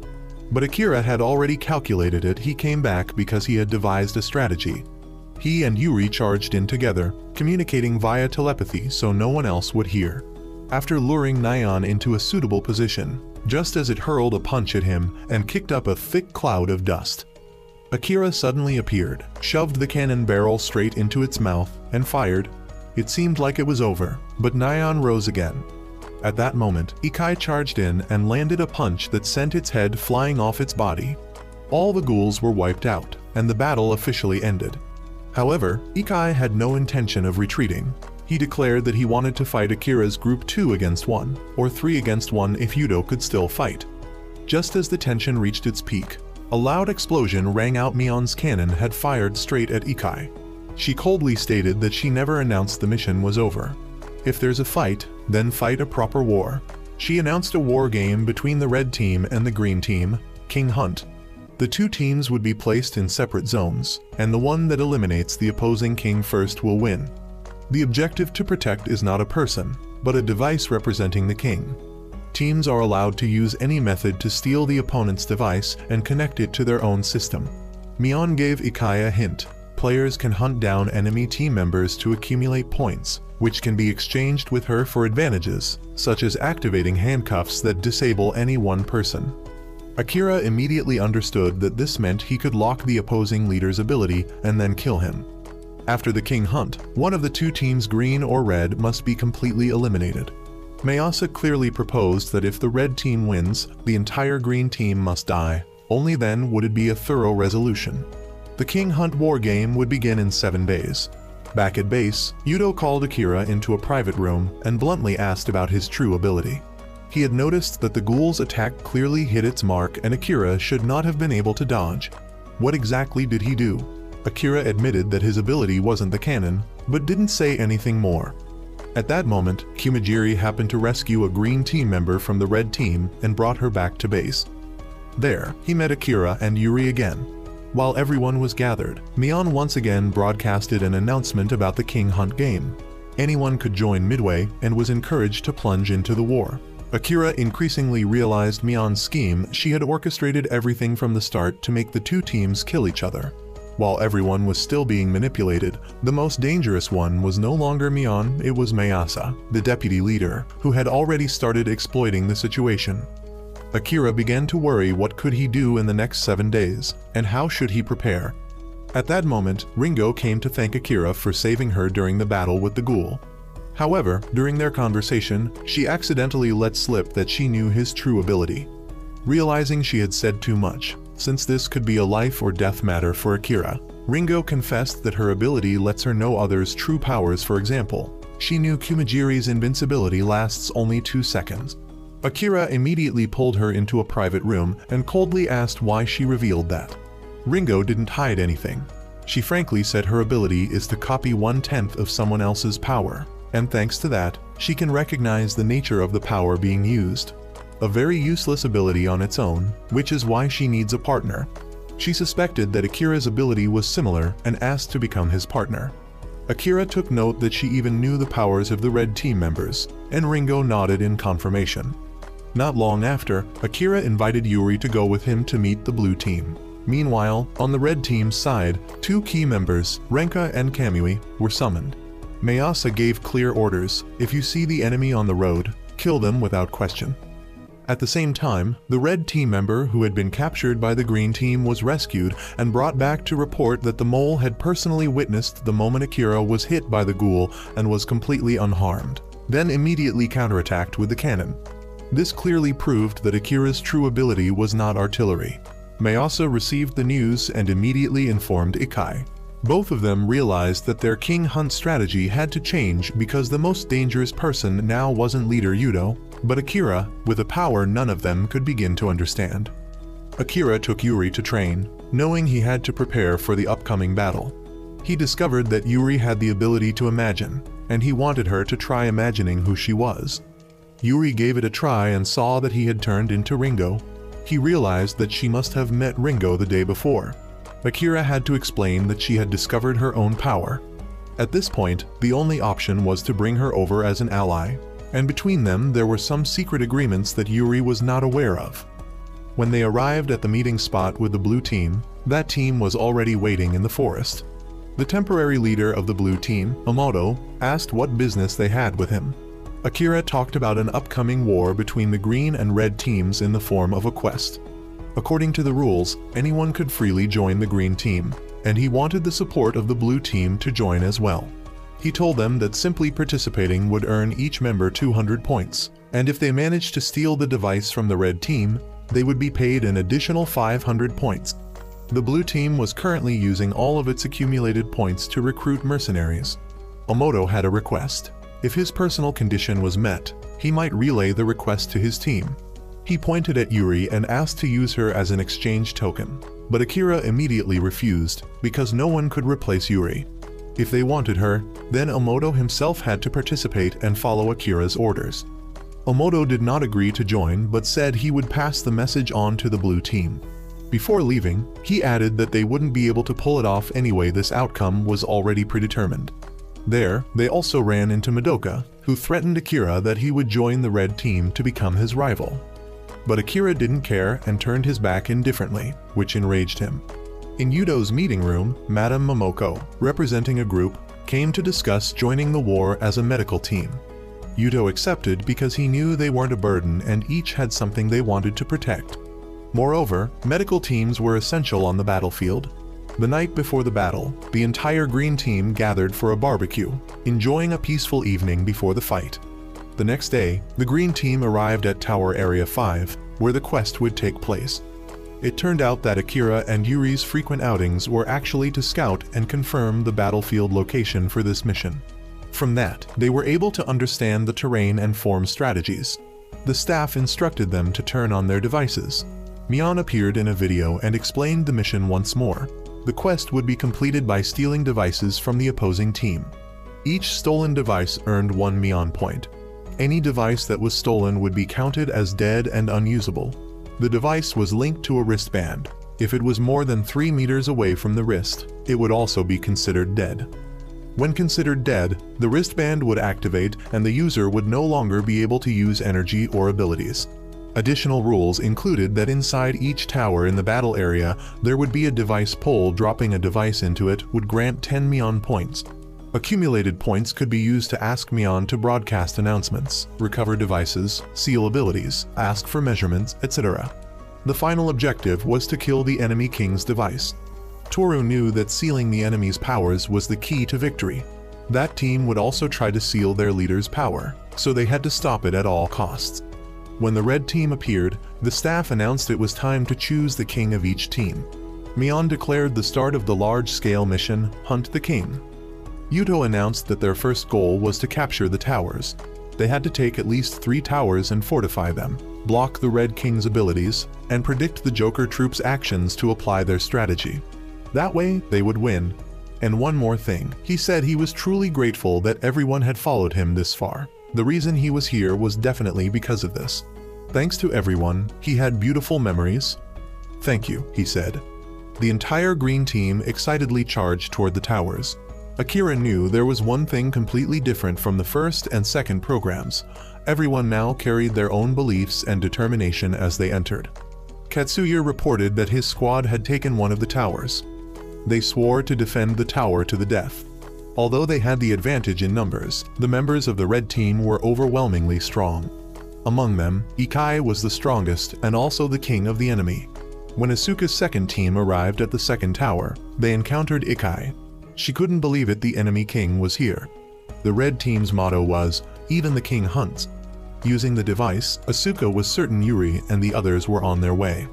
But Akira had already calculated it. He came back because he had devised a strategy. He and Yuri charged in together, communicating via telepathy so no one else would hear. After luring Nyan into a suitable position, just as it hurled a punch at him and kicked up a thick cloud of dust, Akira suddenly appeared, shoved the cannon barrel straight into its mouth, and fired. It seemed like it was over, but Nyan rose again. At that moment, Ikai charged in and landed a punch that sent its head flying off its body. All the ghouls were wiped out, and the battle officially ended. However, Ikai had no intention of retreating. He declared that he wanted to fight Akira's group 2 against 1, or 3 against 1 if Yuto could still fight. Just as the tension reached its peak, a loud explosion rang out. Mion's cannon had fired straight at Ikai. She coldly stated that she never announced the mission was over. If there's a fight, then fight a proper war. She announced a war game between the red team and the green team, King Hunt. The two teams would be placed in separate zones, and the one that eliminates the opposing king first will win. The objective to protect is not a person, but a device representing the king. Teams are allowed to use any method to steal the opponent's device and connect it to their own system. Mion gave Ikai a hint. Players can hunt down enemy team members to accumulate points, which can be exchanged with her for advantages, such as activating handcuffs that disable any one person. Akira immediately understood that this meant he could lock the opposing leader's ability and then kill him. After the king hunt, one of the two teams, green or red, must be completely eliminated. Mayasa clearly proposed that if the red team wins, the entire green team must die. Only then would it be a thorough resolution. The King Hunt war game would begin in 7 days. Back at base, Yuto called Akira into a private room and bluntly asked about his true ability. He had noticed that the ghoul's attack clearly hit its mark and Akira should not have been able to dodge. What exactly did he do? Akira admitted that his ability wasn't the cannon, but didn't say anything more. At that moment, Kumajiri happened to rescue a green team member from the red team and brought her back to base. There, he met Akira and Yuri again. While everyone was gathered, Mion once again broadcasted an announcement about the King Hunt game. Anyone could join midway and was encouraged to plunge into the war. Akira increasingly realized Mion's scheme. She had orchestrated everything from the start to make the two teams kill each other. While everyone was still being manipulated, the most dangerous one was no longer Mion, it was Mayasa, the deputy leader, who had already started exploiting the situation. Akira began to worry what could he do in the next 7 days, and how should he prepare. At that moment, Ringo came to thank Akira for saving her during the battle with the ghoul. However, during their conversation, she accidentally let slip that she knew his true ability. Realizing she had said too much, since this could be a life or death matter for Akira, Ringo confessed that her ability lets her know others' true powers. For example, she knew Kumajiri's invincibility lasts only 2 seconds. Akira immediately pulled her into a private room and coldly asked why she revealed that. Ringo didn't hide anything. She frankly said her ability is to copy 1/10 of someone else's power, and thanks to that, she can recognize the nature of the power being used. A very useless ability on its own, which is why she needs a partner. She suspected that Akira's ability was similar and asked to become his partner. Akira took note that she even knew the powers of the red team members, and Ringo nodded in confirmation. Not long after, Akira invited Yuri to go with him to meet the blue team. Meanwhile, on the red team's side, 2 key members, Renka and Kamui, were summoned. Mayasa gave clear orders: if you see the enemy on the road, kill them without question. At the same time, the red team member who had been captured by the green team was rescued and brought back to report that the mole had personally witnessed the moment Akira was hit by the ghoul and was completely unharmed, then immediately counterattacked with the cannon. This clearly proved that Akira's true ability was not artillery. Mayasa received the news and immediately informed Ikai. Both of them realized that their King Hunt strategy had to change because the most dangerous person now wasn't leader Yudo, but Akira, with a power none of them could begin to understand. Akira took Yuri to train, knowing he had to prepare for the upcoming battle. He discovered that Yuri had the ability to imagine, and he wanted her to try imagining who she was. Yuri gave it a try and saw that he had turned into Ringo. He realized that she must have met Ringo the day before. Akira had to explain that she had discovered her own power. At this point, the only option was to bring her over as an ally, and between them there were some secret agreements that Yuri was not aware of. When they arrived at the meeting spot with the blue team, that team was already waiting in the forest. The temporary leader of the blue team, Amoto, asked what business they had with him. Akira talked about an upcoming war between the green and red teams in the form of a quest. According to the rules, anyone could freely join the green team, and he wanted the support of the blue team to join as well. He told them that simply participating would earn each member 200 points, and if they managed to steal the device from the red team, they would be paid an additional 500 points. The blue team was currently using all of its accumulated points to recruit mercenaries. Omoto had a request. If his personal condition was met, he might relay the request to his team. He pointed at Yuri and asked to use her as an exchange token, but Akira immediately refused because no one could replace Yuri. If they wanted her, then Omoto himself had to participate and follow Akira's orders. Omoto did not agree to join but said he would pass the message on to the blue team. Before leaving, he added that they wouldn't be able to pull it off anyway. This outcome was already predetermined. There, they also ran into Madoka, who threatened Akira that he would join the red team to become his rival. But Akira didn't care and turned his back indifferently, which enraged him. In Yudo's meeting room, Madame Momoko, representing a group, came to discuss joining the war as a medical team. Yudo accepted because he knew they weren't a burden and each had something they wanted to protect. Moreover, medical teams were essential on the battlefield. The night before the battle, the entire green team gathered for a barbecue, enjoying a peaceful evening before the fight. The next day, the green team arrived at Tower Area 5, where the quest would take place. It turned out that Akira and Yuri's frequent outings were actually to scout and confirm the battlefield location for this mission. From that, they were able to understand the terrain and form strategies. The staff instructed them to turn on their devices. Mion appeared in a video and explained the mission once more. The quest would be completed by stealing devices from the opposing team. Each stolen device earned 1 Mion point. Any device that was stolen would be counted as dead and unusable. The device was linked to a wristband. If it was more than 3 meters away from the wrist, it would also be considered dead. When considered dead, the wristband would activate and the user would no longer be able to use energy or abilities. Additional rules included that inside each tower in the battle area, there would be a device pole. Dropping a device into it would grant 10 Mion points. Accumulated points could be used to ask Mion to broadcast announcements, recover devices, seal abilities, ask for measurements, etc. The final objective was to kill the enemy king's device. Toru knew that sealing the enemy's powers was the key to victory. That team would also try to seal their leader's power, so they had to stop it at all costs. When the red team appeared, the staff announced it was time to choose the king of each team. Mion declared the start of the large-scale mission, Hunt the King. Yuto announced that their first goal was to capture the towers. They had to take at least 3 towers and fortify them, block the Red King's abilities, and predict the Joker troops' actions to apply their strategy. That way, they would win. And one more thing, he said he was truly grateful that everyone had followed him this far. The reason he was here was definitely because of this. Thanks to everyone, he had beautiful memories. Thank you, he said. The entire green team excitedly charged toward the towers. Akira knew there was one thing completely different from the first and second programs. Everyone now carried their own beliefs and determination as they entered. Katsuya reported that his squad had taken one of the towers. They swore to defend the tower to the death. Although they had the advantage in numbers, the members of the red team were overwhelmingly strong. Among them, Ikai was the strongest and also the king of the enemy. When Asuka's second team arrived at the second tower, they encountered Ikai. She couldn't believe it, the enemy king was here. The red team's motto was, "Even the king hunts." Using the device, Asuka was certain Yuri and the others were on their way.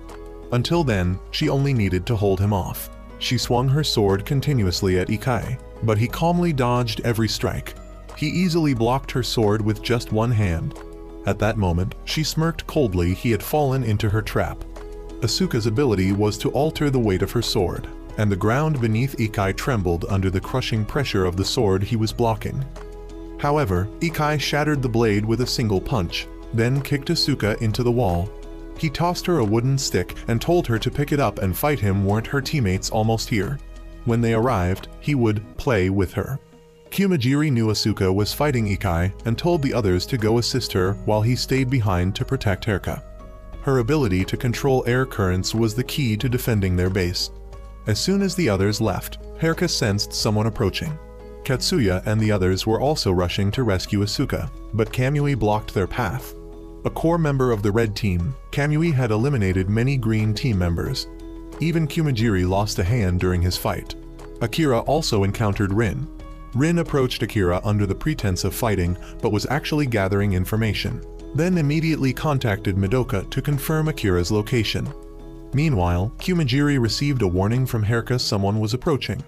Until then, she only needed to hold him off. She swung her sword continuously at Ikai, but he calmly dodged every strike. He easily blocked her sword with just one hand. At that moment, she smirked coldly. He had fallen into her trap. Asuka's ability was to alter the weight of her sword, and the ground beneath Ikai trembled under the crushing pressure of the sword he was blocking. However, Ikai shattered the blade with a single punch, then kicked Asuka into the wall. He tossed her a wooden stick and told her to pick it up and fight him. Weren't her teammates almost here? When they arrived, he would play with her. Kumajiri knew Asuka was fighting Ikai and told the others to go assist her while he stayed behind to protect Haruka. Her ability to control air currents was the key to defending their base. As soon as the others left, Haruka sensed someone approaching. Katsuya and the others were also rushing to rescue Asuka, but Kamui blocked their path. A core member of the red team, Kamui had eliminated many green team members. Even Kumajiri lost a hand during his fight. Akira also encountered Rin. Rin approached Akira under the pretense of fighting, but was actually gathering information, then immediately contacted Madoka to confirm Akira's location. Meanwhile, Kumajiri received a warning from Haruka someone was approaching.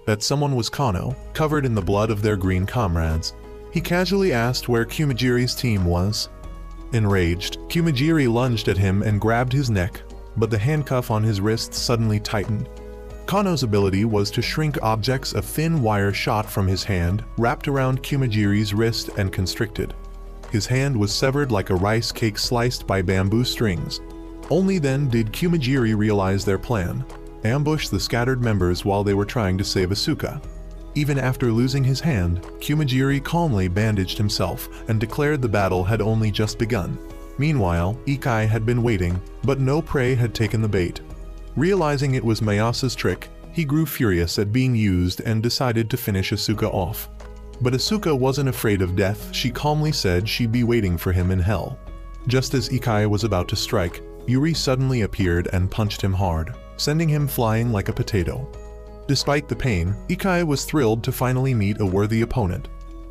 That someone was Kano, covered in the blood of their green comrades. He casually asked where Kumajiri's team was. Enraged, Kumajiri lunged at him and grabbed his neck, but the handcuff on his wrist suddenly tightened. Kano's ability was to shrink objects. A thin wire shot from his hand, wrapped around Kumajiri's wrist and constricted. His hand was severed like a rice cake sliced by bamboo strings. Only then did Kumajiri realize their plan: ambush the scattered members while they were trying to save Asuka. Even after losing his hand, Kumajiri calmly bandaged himself and declared the battle had only just begun. Meanwhile, Ikai had been waiting, but no prey had taken the bait. Realizing it was Mayasa's trick, he grew furious at being used and decided to finish Asuka off. But Asuka wasn't afraid of death. She calmly said she'd be waiting for him in hell. Just as Ikai was about to strike, Yuri suddenly appeared and punched him hard, sending him flying like a potato. Despite the pain, Ikai was thrilled to finally meet a worthy opponent.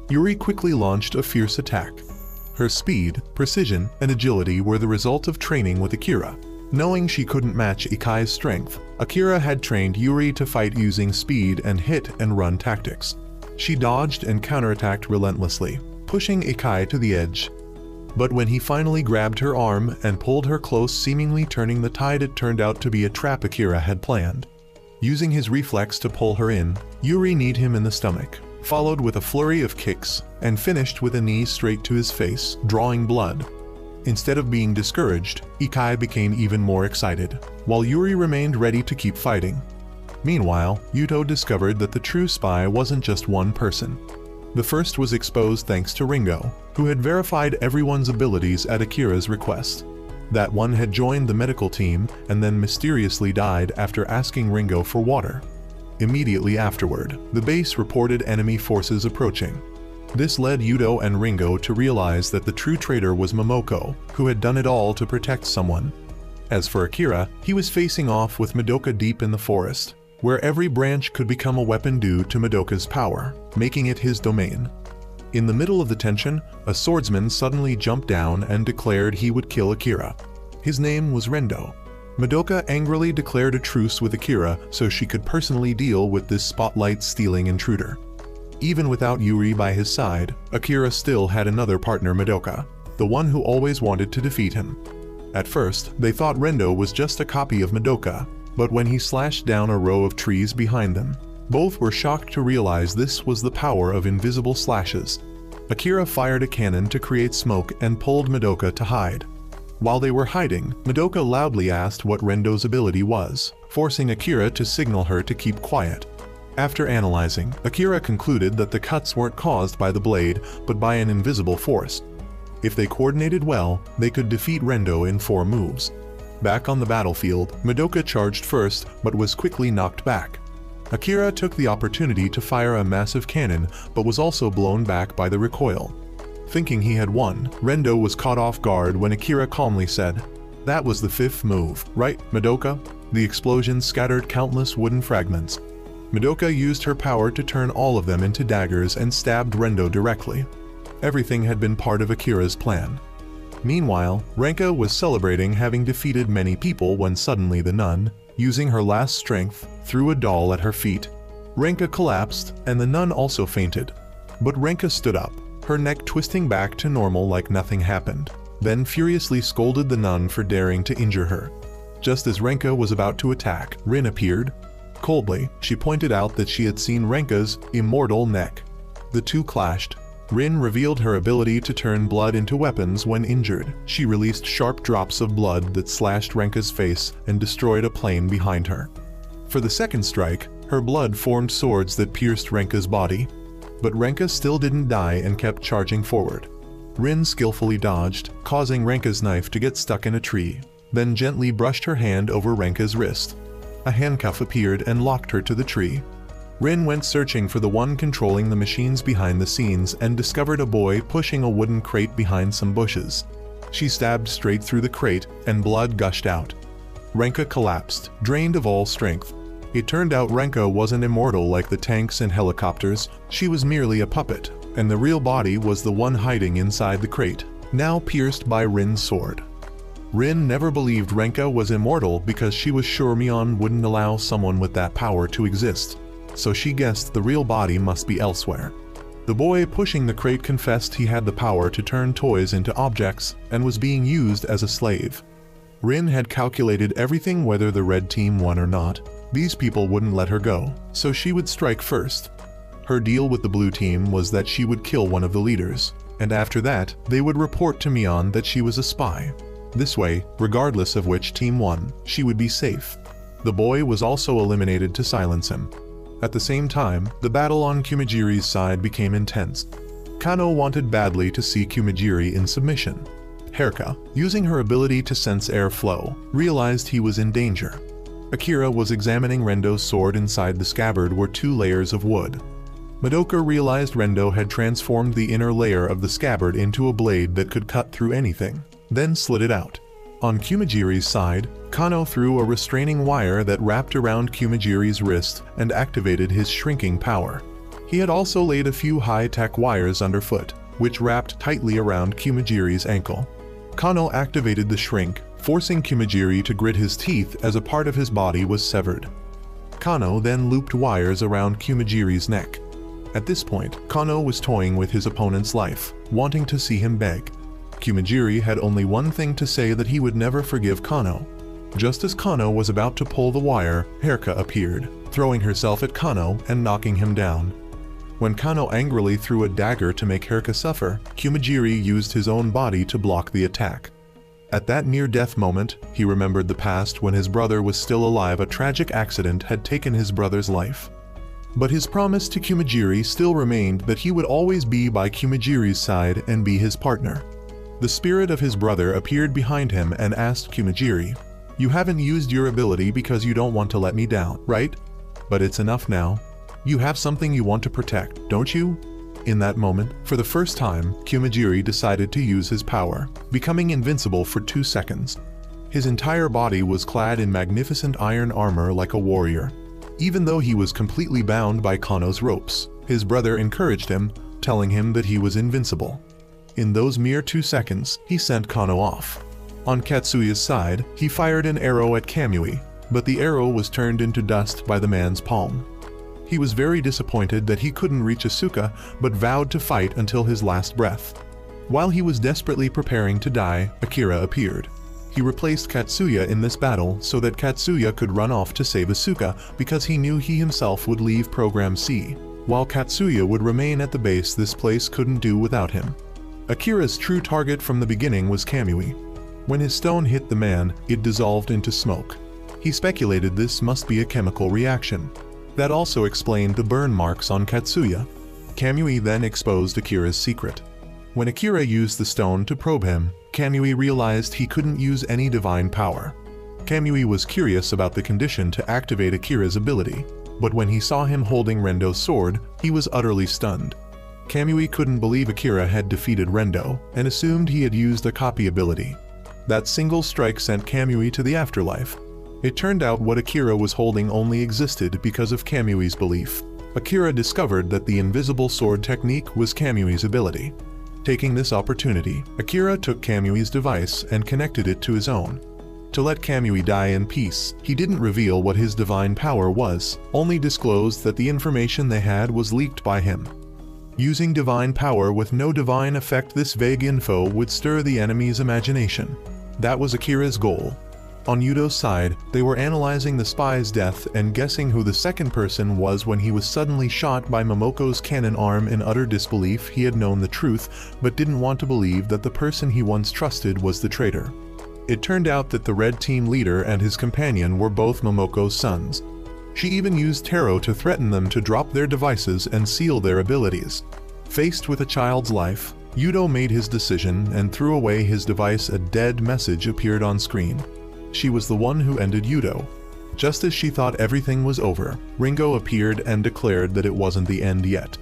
Yuri quickly launched a fierce attack. Her speed, precision, and agility were the result of training with Akira. Knowing she couldn't match Ikai's strength, Akira had trained Yuri to fight using speed and hit and run tactics. She dodged and counterattacked relentlessly, pushing Ikai to the edge. But when he finally grabbed her arm and pulled her close, seemingly turning the tide, it turned out to be a trap Akira had planned. Using his reflex to pull her in, Yuri kneed him in the stomach, followed with a flurry of kicks, and finished with a knee straight to his face, drawing blood. Instead of being discouraged, Ikai became even more excited, while Yuri remained ready to keep fighting. Meanwhile, Yuto discovered that the true spy wasn't just one person. The first was exposed thanks to Ringo, who had verified everyone's abilities at Akira's request. That one had joined the medical team and then mysteriously died after asking Ringo for water. Immediately afterward, the base reported enemy forces approaching. This led Yuto and Ringo to realize that the true traitor was Momoko, who had done it all to protect someone. As for Akira, he was facing off with Madoka deep in the forest, where every branch could become a weapon due to Madoka's power, making it his domain. In the middle of the tension, a swordsman suddenly jumped down and declared he would kill Akira. His name was Rendo. Madoka angrily declared a truce with Akira so she could personally deal with this spotlight-stealing intruder. Even without Yuri by his side, Akira still had another partner, Madoka, the one who always wanted to defeat him. At first, they thought Rendo was just a copy of Madoka, but when he slashed down a row of trees behind them, both were shocked to realize this was the power of invisible slashes. Akira fired a cannon to create smoke and pulled Madoka to hide. While they were hiding, Madoka loudly asked what Rendo's ability was, forcing Akira to signal her to keep quiet. After analyzing, Akira concluded that the cuts weren't caused by the blade, but by an invisible force. If they coordinated well, they could defeat Rendo in 4 moves. Back on the battlefield, Madoka charged first, but was quickly knocked back. Akira took the opportunity to fire a massive cannon, but was also blown back by the recoil. Thinking he had won, Rendo was caught off guard when Akira calmly said, "That was the 5th move, right, Madoka?" The explosion scattered countless wooden fragments. Madoka used her power to turn all of them into daggers and stabbed Rendo directly. Everything had been part of Akira's plan. Meanwhile, Renka was celebrating having defeated many people when suddenly the nun, using her last strength, threw a doll at her feet. Renka collapsed, and the nun also fainted. But Renka stood up, her neck twisting back to normal like nothing happened, then furiously scolded the nun for daring to injure her. Just as Renka was about to attack, Rin appeared. Coldly, she pointed out that she had seen Renka's immortal neck. The two clashed. Rin revealed her ability to turn blood into weapons when injured. She released sharp drops of blood that slashed Renka's face and destroyed a plane behind her. For the second strike, her blood formed swords that pierced Renka's body. But Renka still didn't die and kept charging forward. Rin skillfully dodged, causing Renka's knife to get stuck in a tree, then gently brushed her hand over Renka's wrist. A handcuff appeared and locked her to the tree. Rin went searching for the one controlling the machines behind the scenes and discovered a boy pushing a wooden crate behind some bushes. She stabbed straight through the crate and blood gushed out. Renka collapsed, drained of all strength. It turned out Renka wasn't immortal like the tanks and helicopters, she was merely a puppet, and the real body was the one hiding inside the crate, now pierced by Rin's sword. Rin never believed Renka was immortal because she was sure Mion wouldn't allow someone with that power to exist, so she guessed the real body must be elsewhere. The boy pushing the crate confessed he had the power to turn toys into objects and was being used as a slave. Rin had calculated everything whether the red team won or not. These people wouldn't let her go, so she would strike first. Her deal with the blue team was that she would kill one of the leaders, and after that, they would report to Mion that she was a spy. This way, regardless of which team won, she would be safe. The boy was also eliminated to silence him. At the same time, the battle on Kumajiri's side became intense. Kano wanted badly to see Kumajiri in submission. Herka, using her ability to sense airflow, realized he was in danger. Akira was examining Rendo's sword. Inside the scabbard were 2 layers of wood. Madoka realized Rendo had transformed the inner layer of the scabbard into a blade that could cut through anything, then slid it out. On Kumajiri's side, Kano threw a restraining wire that wrapped around Kumajiri's wrist and activated his shrinking power. He had also laid a few high-tech wires underfoot, which wrapped tightly around Kumajiri's ankle. Kano activated the shrink, forcing Kumajiri to grit his teeth as a part of his body was severed. Kano then looped wires around Kumajiri's neck. At this point, Kano was toying with his opponent's life, wanting to see him beg. Kumajiri had only one thing to say: that he would never forgive Kano. Just as Kano was about to pull the wire, Haruka appeared, throwing herself at Kano and knocking him down. When Kano angrily threw a dagger to make Haruka suffer, Kumajiri used his own body to block the attack. At that near-death moment, he remembered the past when his brother was still alive. A tragic accident had taken his brother's life. But his promise to Kumajiri still remained: that he would always be by Kumajiri's side and be his partner. The spirit of his brother appeared behind him and asked Kumajiri, "You haven't used your ability because you don't want to let me down, right? But it's enough now. You have something you want to protect, don't you?" In that moment, for the first time, Kumajiri decided to use his power, becoming invincible for 2 seconds. His entire body was clad in magnificent iron armor like a warrior. Even though he was completely bound by Kano's ropes, his brother encouraged him, telling him that he was invincible. In those mere 2 seconds, he sent Kano off. On Katsuya's side, he fired an arrow at Kamui, but the arrow was turned into dust by the man's palm. He was very disappointed that he couldn't reach Asuka, but vowed to fight until his last breath. While he was desperately preparing to die, Akira appeared. He replaced Katsuya in this battle so that Katsuya could run off to save Asuka, because he knew he himself would leave Program C, while Katsuya would remain at the base. This place couldn't do without him. Akira's true target from the beginning was Kamui. When his stone hit the man, it dissolved into smoke. He speculated this must be a chemical reaction. That also explained the burn marks on Katsuya. Kamui then exposed Akira's secret. When Akira used the stone to probe him, Kamui realized he couldn't use any divine power. Kamui was curious about the condition to activate Akira's ability, but when he saw him holding Rendo's sword, he was utterly stunned. Kamui couldn't believe Akira had defeated Rendo, and assumed he had used a copy ability. That single strike sent Kamui to the afterlife. It turned out what Akira was holding only existed because of Kamui's belief. Akira discovered that the invisible sword technique was Kamui's ability. Taking this opportunity, Akira took Kamui's device and connected it to his own. To let Kamui die in peace, he didn't reveal what his divine power was, only disclosed that the information they had was leaked by him. Using divine power with no divine effect, this vague info would stir the enemy's imagination. That was Akira's goal. On Yudo's side, they were analyzing the spy's death and guessing who the second person was when he was suddenly shot by Momoko's cannon arm. In utter disbelief, he had known the truth, but didn't want to believe that the person he once trusted was the traitor. It turned out that the Red Team leader and his companion were both Momoko's sons. She even used Taro to threaten them to drop their devices and seal their abilities. Faced with a child's life, Yudo made his decision and threw away his device. A dead message appeared on screen. She was the one who ended Yudo. Just as she thought everything was over, Ringo appeared and declared that it wasn't the end yet.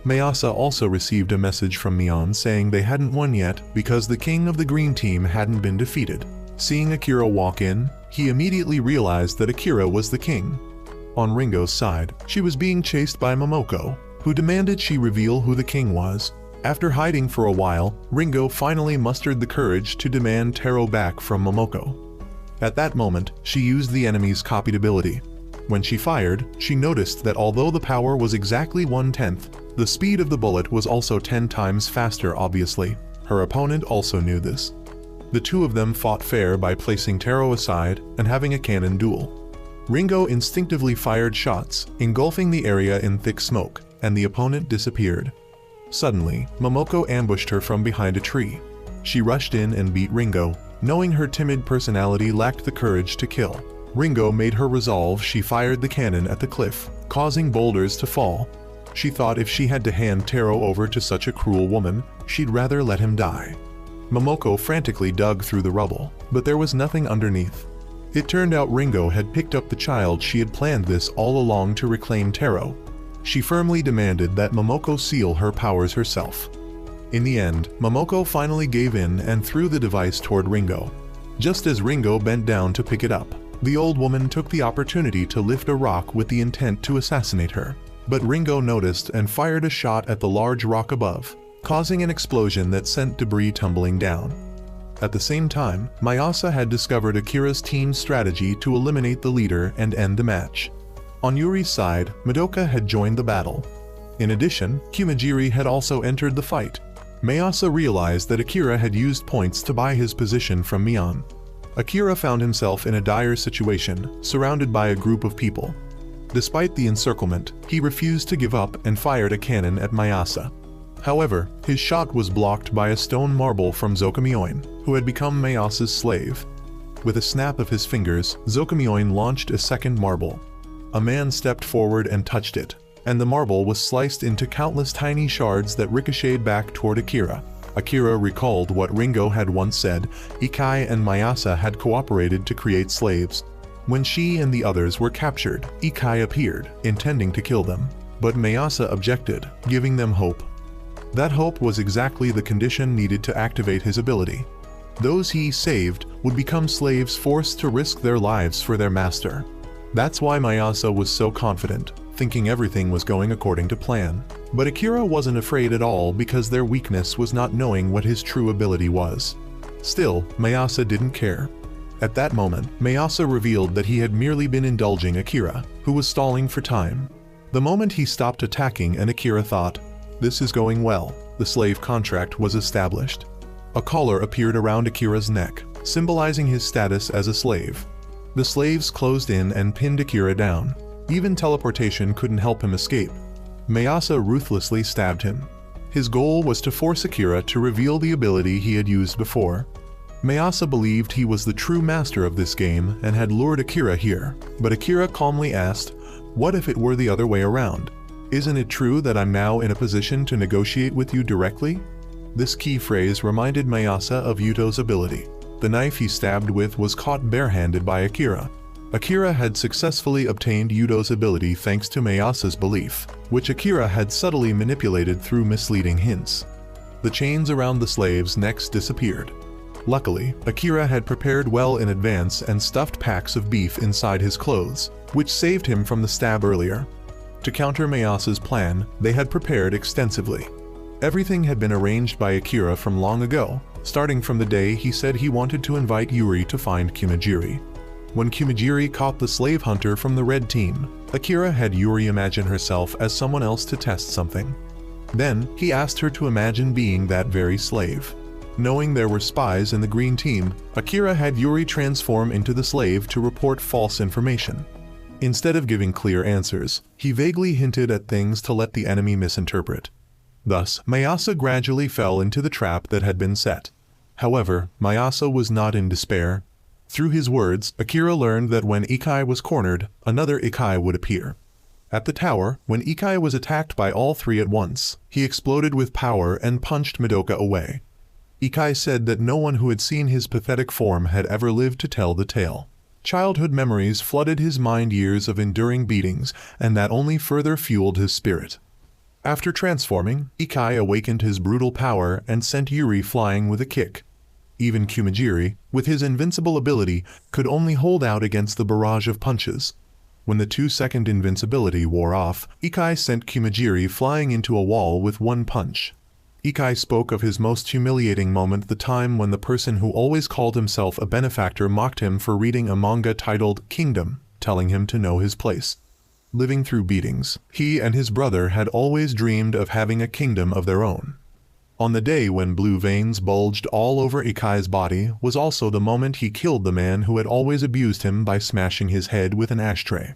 Mayasa also received a message from Mion saying they hadn't won yet because the king of the green team hadn't been defeated. Seeing Akira walk in, he immediately realized that Akira was the king. On Ringo's side, she was being chased by Momoko, who demanded she reveal who the king was. After hiding for a while, Ringo finally mustered the courage to demand Taro back from Momoko. At that moment, she used the enemy's copied ability. When she fired, she noticed that although the power was exactly 1/10, the speed of the bullet was also 10 times faster. Obviously, her opponent also knew this. The two of them fought fair by placing Taro aside and having a cannon duel. Ringo instinctively fired shots, engulfing the area in thick smoke, and the opponent disappeared. Suddenly, Momoko ambushed her from behind a tree. She rushed in and beat Ringo, knowing her timid personality lacked the courage to kill. Ringo made her resolve. She fired the cannon at the cliff, causing boulders to fall. She thought if she had to hand Taro over to such a cruel woman, she'd rather let him die. Momoko frantically dug through the rubble, but there was nothing underneath. It turned out Ringo had picked up the child. She had planned this all along to reclaim Taro. She firmly demanded that Momoko seal her powers herself. In the end, Momoko finally gave in and threw the device toward Ringo. Just as Ringo bent down to pick it up, the old woman took the opportunity to lift a rock with the intent to assassinate her. But Ringo noticed and fired a shot at the large rock above, causing an explosion that sent debris tumbling down. At the same time, Mayasa had discovered Akira's team's strategy to eliminate the leader and end the match. On Yuri's side, Madoka had joined the battle. In addition, Kumajiri had also entered the fight. Mayasa realized that Akira had used points to buy his position from Mion. Akira found himself in a dire situation, surrounded by a group of people. Despite the encirclement, he refused to give up and fired a cannon at Mayasa. However, his shot was blocked by a stone marble from Zokamioin, who had become Mayasa's slave. With a snap of his fingers, Zokamioin launched a second marble. A man stepped forward and touched it, and the marble was sliced into countless tiny shards that ricocheted back toward Akira. Akira recalled what Ringo had once said: Ikai and Mayasa had cooperated to create slaves. When she and the others were captured, Ikai appeared, intending to kill them. But Mayasa objected, giving them hope. That hope was exactly the condition needed to activate his ability. Those he saved would become slaves forced to risk their lives for their master. That's why Mayasa was so confident, thinking everything was going according to plan. But Akira wasn't afraid at all because their weakness was not knowing what his true ability was. Still, Mayasa didn't care. At that moment, Mayasa revealed that he had merely been indulging Akira, who was stalling for time. The moment he stopped attacking, and Akira thought, "This is going well," the slave contract was established. A collar appeared around Akira's neck, symbolizing his status as a slave. The slaves closed in and pinned Akira down. Even teleportation couldn't help him escape. Mayasa ruthlessly stabbed him. His goal was to force Akira to reveal the ability he had used before. Mayasa believed he was the true master of this game and had lured Akira here, but Akira calmly asked, "What if it were the other way around? Isn't it true that I'm now in a position to negotiate with you directly?" This key phrase reminded Mayasa of Yuto's ability. The knife he stabbed with was caught barehanded by Akira. Akira had successfully obtained Yuto's ability thanks to Mayasa's belief, which Akira had subtly manipulated through misleading hints. The chains around the slaves' necks disappeared. Luckily, Akira had prepared well in advance and stuffed packs of beef inside his clothes, which saved him from the stab earlier. To counter Mayasa's plan, they had prepared extensively. Everything had been arranged by Akira from long ago, starting from the day he said he wanted to invite Yuri to find Kimijiri. When Kimijiri caught the slave hunter from the red team, Akira had Yuri imagine herself as someone else to test something. Then, he asked her to imagine being that very slave. Knowing there were spies in the green team, Akira had Yuri transform into the slave to report false information. Instead of giving clear answers, he vaguely hinted at things to let the enemy misinterpret. Thus, Mayasa gradually fell into the trap that had been set. However, Mayasa was not in despair. Through his words, Akira learned that when Ikai was cornered, another Ikai would appear. At the tower, when Ikai was attacked by all three at once, he exploded with power and punched Madoka away. Ikai said that no one who had seen his pathetic form had ever lived to tell the tale. Childhood memories flooded his mind, years of enduring beatings, and that only further fueled his spirit. After transforming, Ikai awakened his brutal power and sent Yuri flying with a kick. Even Kimijiri, with his invincible ability, could only hold out against the barrage of punches. When the 2-second invincibility wore off, Ikai sent Kimijiri flying into a wall with one punch. Ikai spoke of his most humiliating moment, the time when the person who always called himself a benefactor mocked him for reading a manga titled Kingdom, telling him to know his place. Living through beatings, he and his brother had always dreamed of having a kingdom of their own. On the day when blue veins bulged all over Ikai's body was also the moment he killed the man who had always abused him by smashing his head with an ashtray.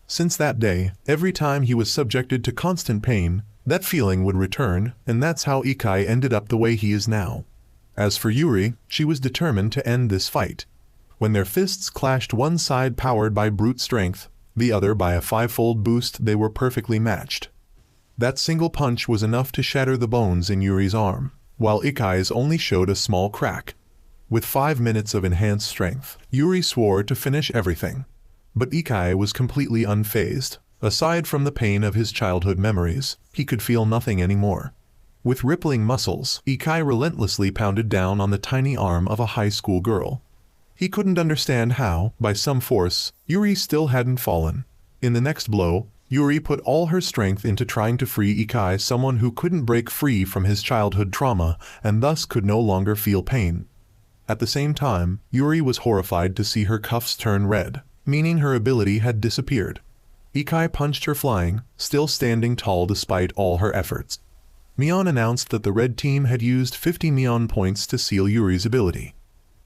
Since that day, every time he was subjected to constant pain, that feeling would return, and that's how Ikai ended up the way he is now. As for Yuri, she was determined to end this fight. When their fists clashed, one side powered by brute strength, the other by a 5-fold boost, they were perfectly matched. That single punch was enough to shatter the bones in Yuri's arm, while Ikai's only showed a small crack. With 5 minutes of enhanced strength, Yuri swore to finish everything. But Ikai was completely unfazed. Aside from the pain of his childhood memories, he could feel nothing anymore. With rippling muscles, Ikai relentlessly pounded down on the tiny arm of a high school girl. He couldn't understand how, by some force, Yuri still hadn't fallen. In the next blow, Yuri put all her strength into trying to free Ikai, someone who couldn't break free from his childhood trauma and thus could no longer feel pain. At the same time, Yuri was horrified to see her cuffs turn red, meaning her ability had disappeared. Ikai punched her flying, still standing tall despite all her efforts. Mion announced that the red team had used 50 Mion points to seal Yuri's ability.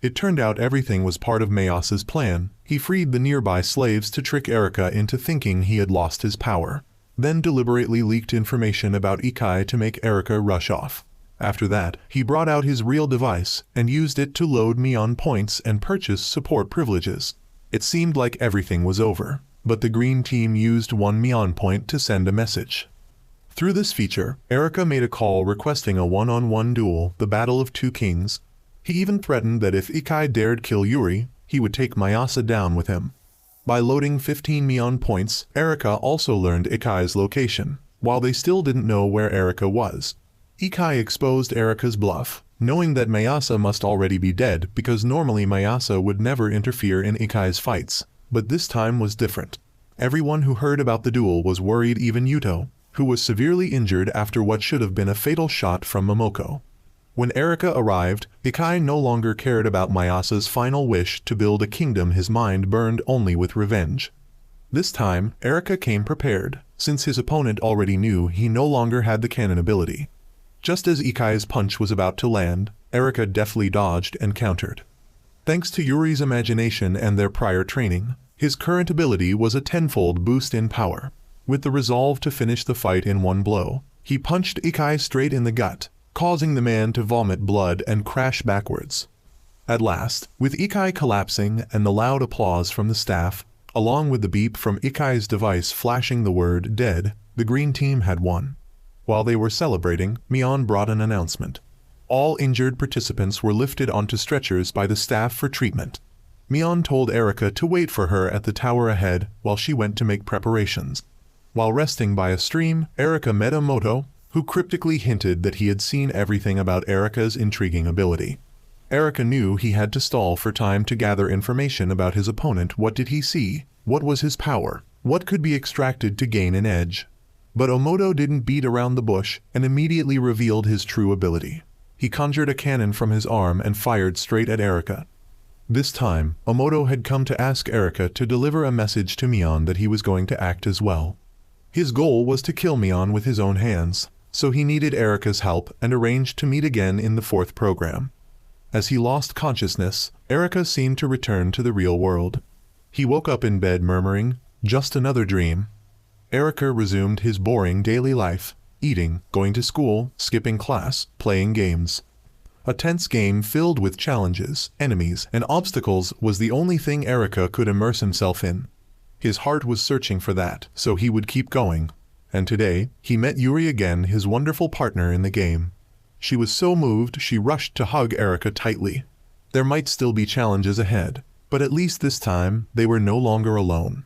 It turned out everything was part of Mayasa's plan. He freed the nearby slaves to trick Erika into thinking he had lost his power, then deliberately leaked information about Ikai to make Erika rush off. After that, he brought out his real device and used it to load Mion points and purchase support privileges. It seemed like everything was over, but the green team used 1 Mion point to send a message. Through this feature, Erika made a call requesting a one-on-one duel, the Battle of Two Kings. He even threatened that if Ikai dared kill Yuri, he would take Mayasa down with him. By loading 15 Mion points, Erika also learned Ikai's location, while they still didn't know where Erika was. Ikai exposed Erika's bluff, knowing that Mayasa must already be dead because normally Mayasa would never interfere in Ikai's fights, but this time was different. Everyone who heard about the duel was worried, even Yuto, who was severely injured after what should have been a fatal shot from Momoko. When Erika arrived, Ikai no longer cared about Mayasa's final wish to build a kingdom. His mind burned only with revenge. This time, Erika came prepared, since his opponent already knew he no longer had the cannon ability. Just as Ikai's punch was about to land, Erika deftly dodged and countered. Thanks to Yuri's imagination and their prior training, his current ability was a tenfold boost in power. With the resolve to finish the fight in one blow, he punched Ikai straight in the gut, causing the man to vomit blood and crash backwards. At last, with Ikai collapsing and the loud applause from the staff, along with the beep from Ikai's device flashing the word dead, the green team had won. While they were celebrating, Mion brought an announcement. All injured participants were lifted onto stretchers by the staff for treatment. Mion told Erika to wait for her at the tower ahead while she went to make preparations. While resting by a stream, Erika met Emoto, who cryptically hinted that he had seen everything about Erika's intriguing ability. Erika knew he had to stall for time to gather information about his opponent. What did he see? What was his power? What could be extracted to gain an edge? But Emoto didn't beat around the bush and immediately revealed his true ability. He conjured a cannon from his arm and fired straight at Erika. This time, Emoto had come to ask Erika to deliver a message to Mion that he was going to act as well. His goal was to kill Mion with his own hands, so he needed Erika's help and arranged to meet again in the 4th program. As he lost consciousness, Erika seemed to return to the real world. He woke up in bed murmuring, "Just another dream." Erika resumed his boring daily life, eating, going to school, skipping class, playing games. A tense game filled with challenges, enemies, and obstacles was the only thing Erika could immerse himself in. His heart was searching for that, so he would keep going. And today, he met Yuri again, his wonderful partner in the game. She was so moved she rushed to hug Erika tightly. There might still be challenges ahead, but at least this time, they were no longer alone.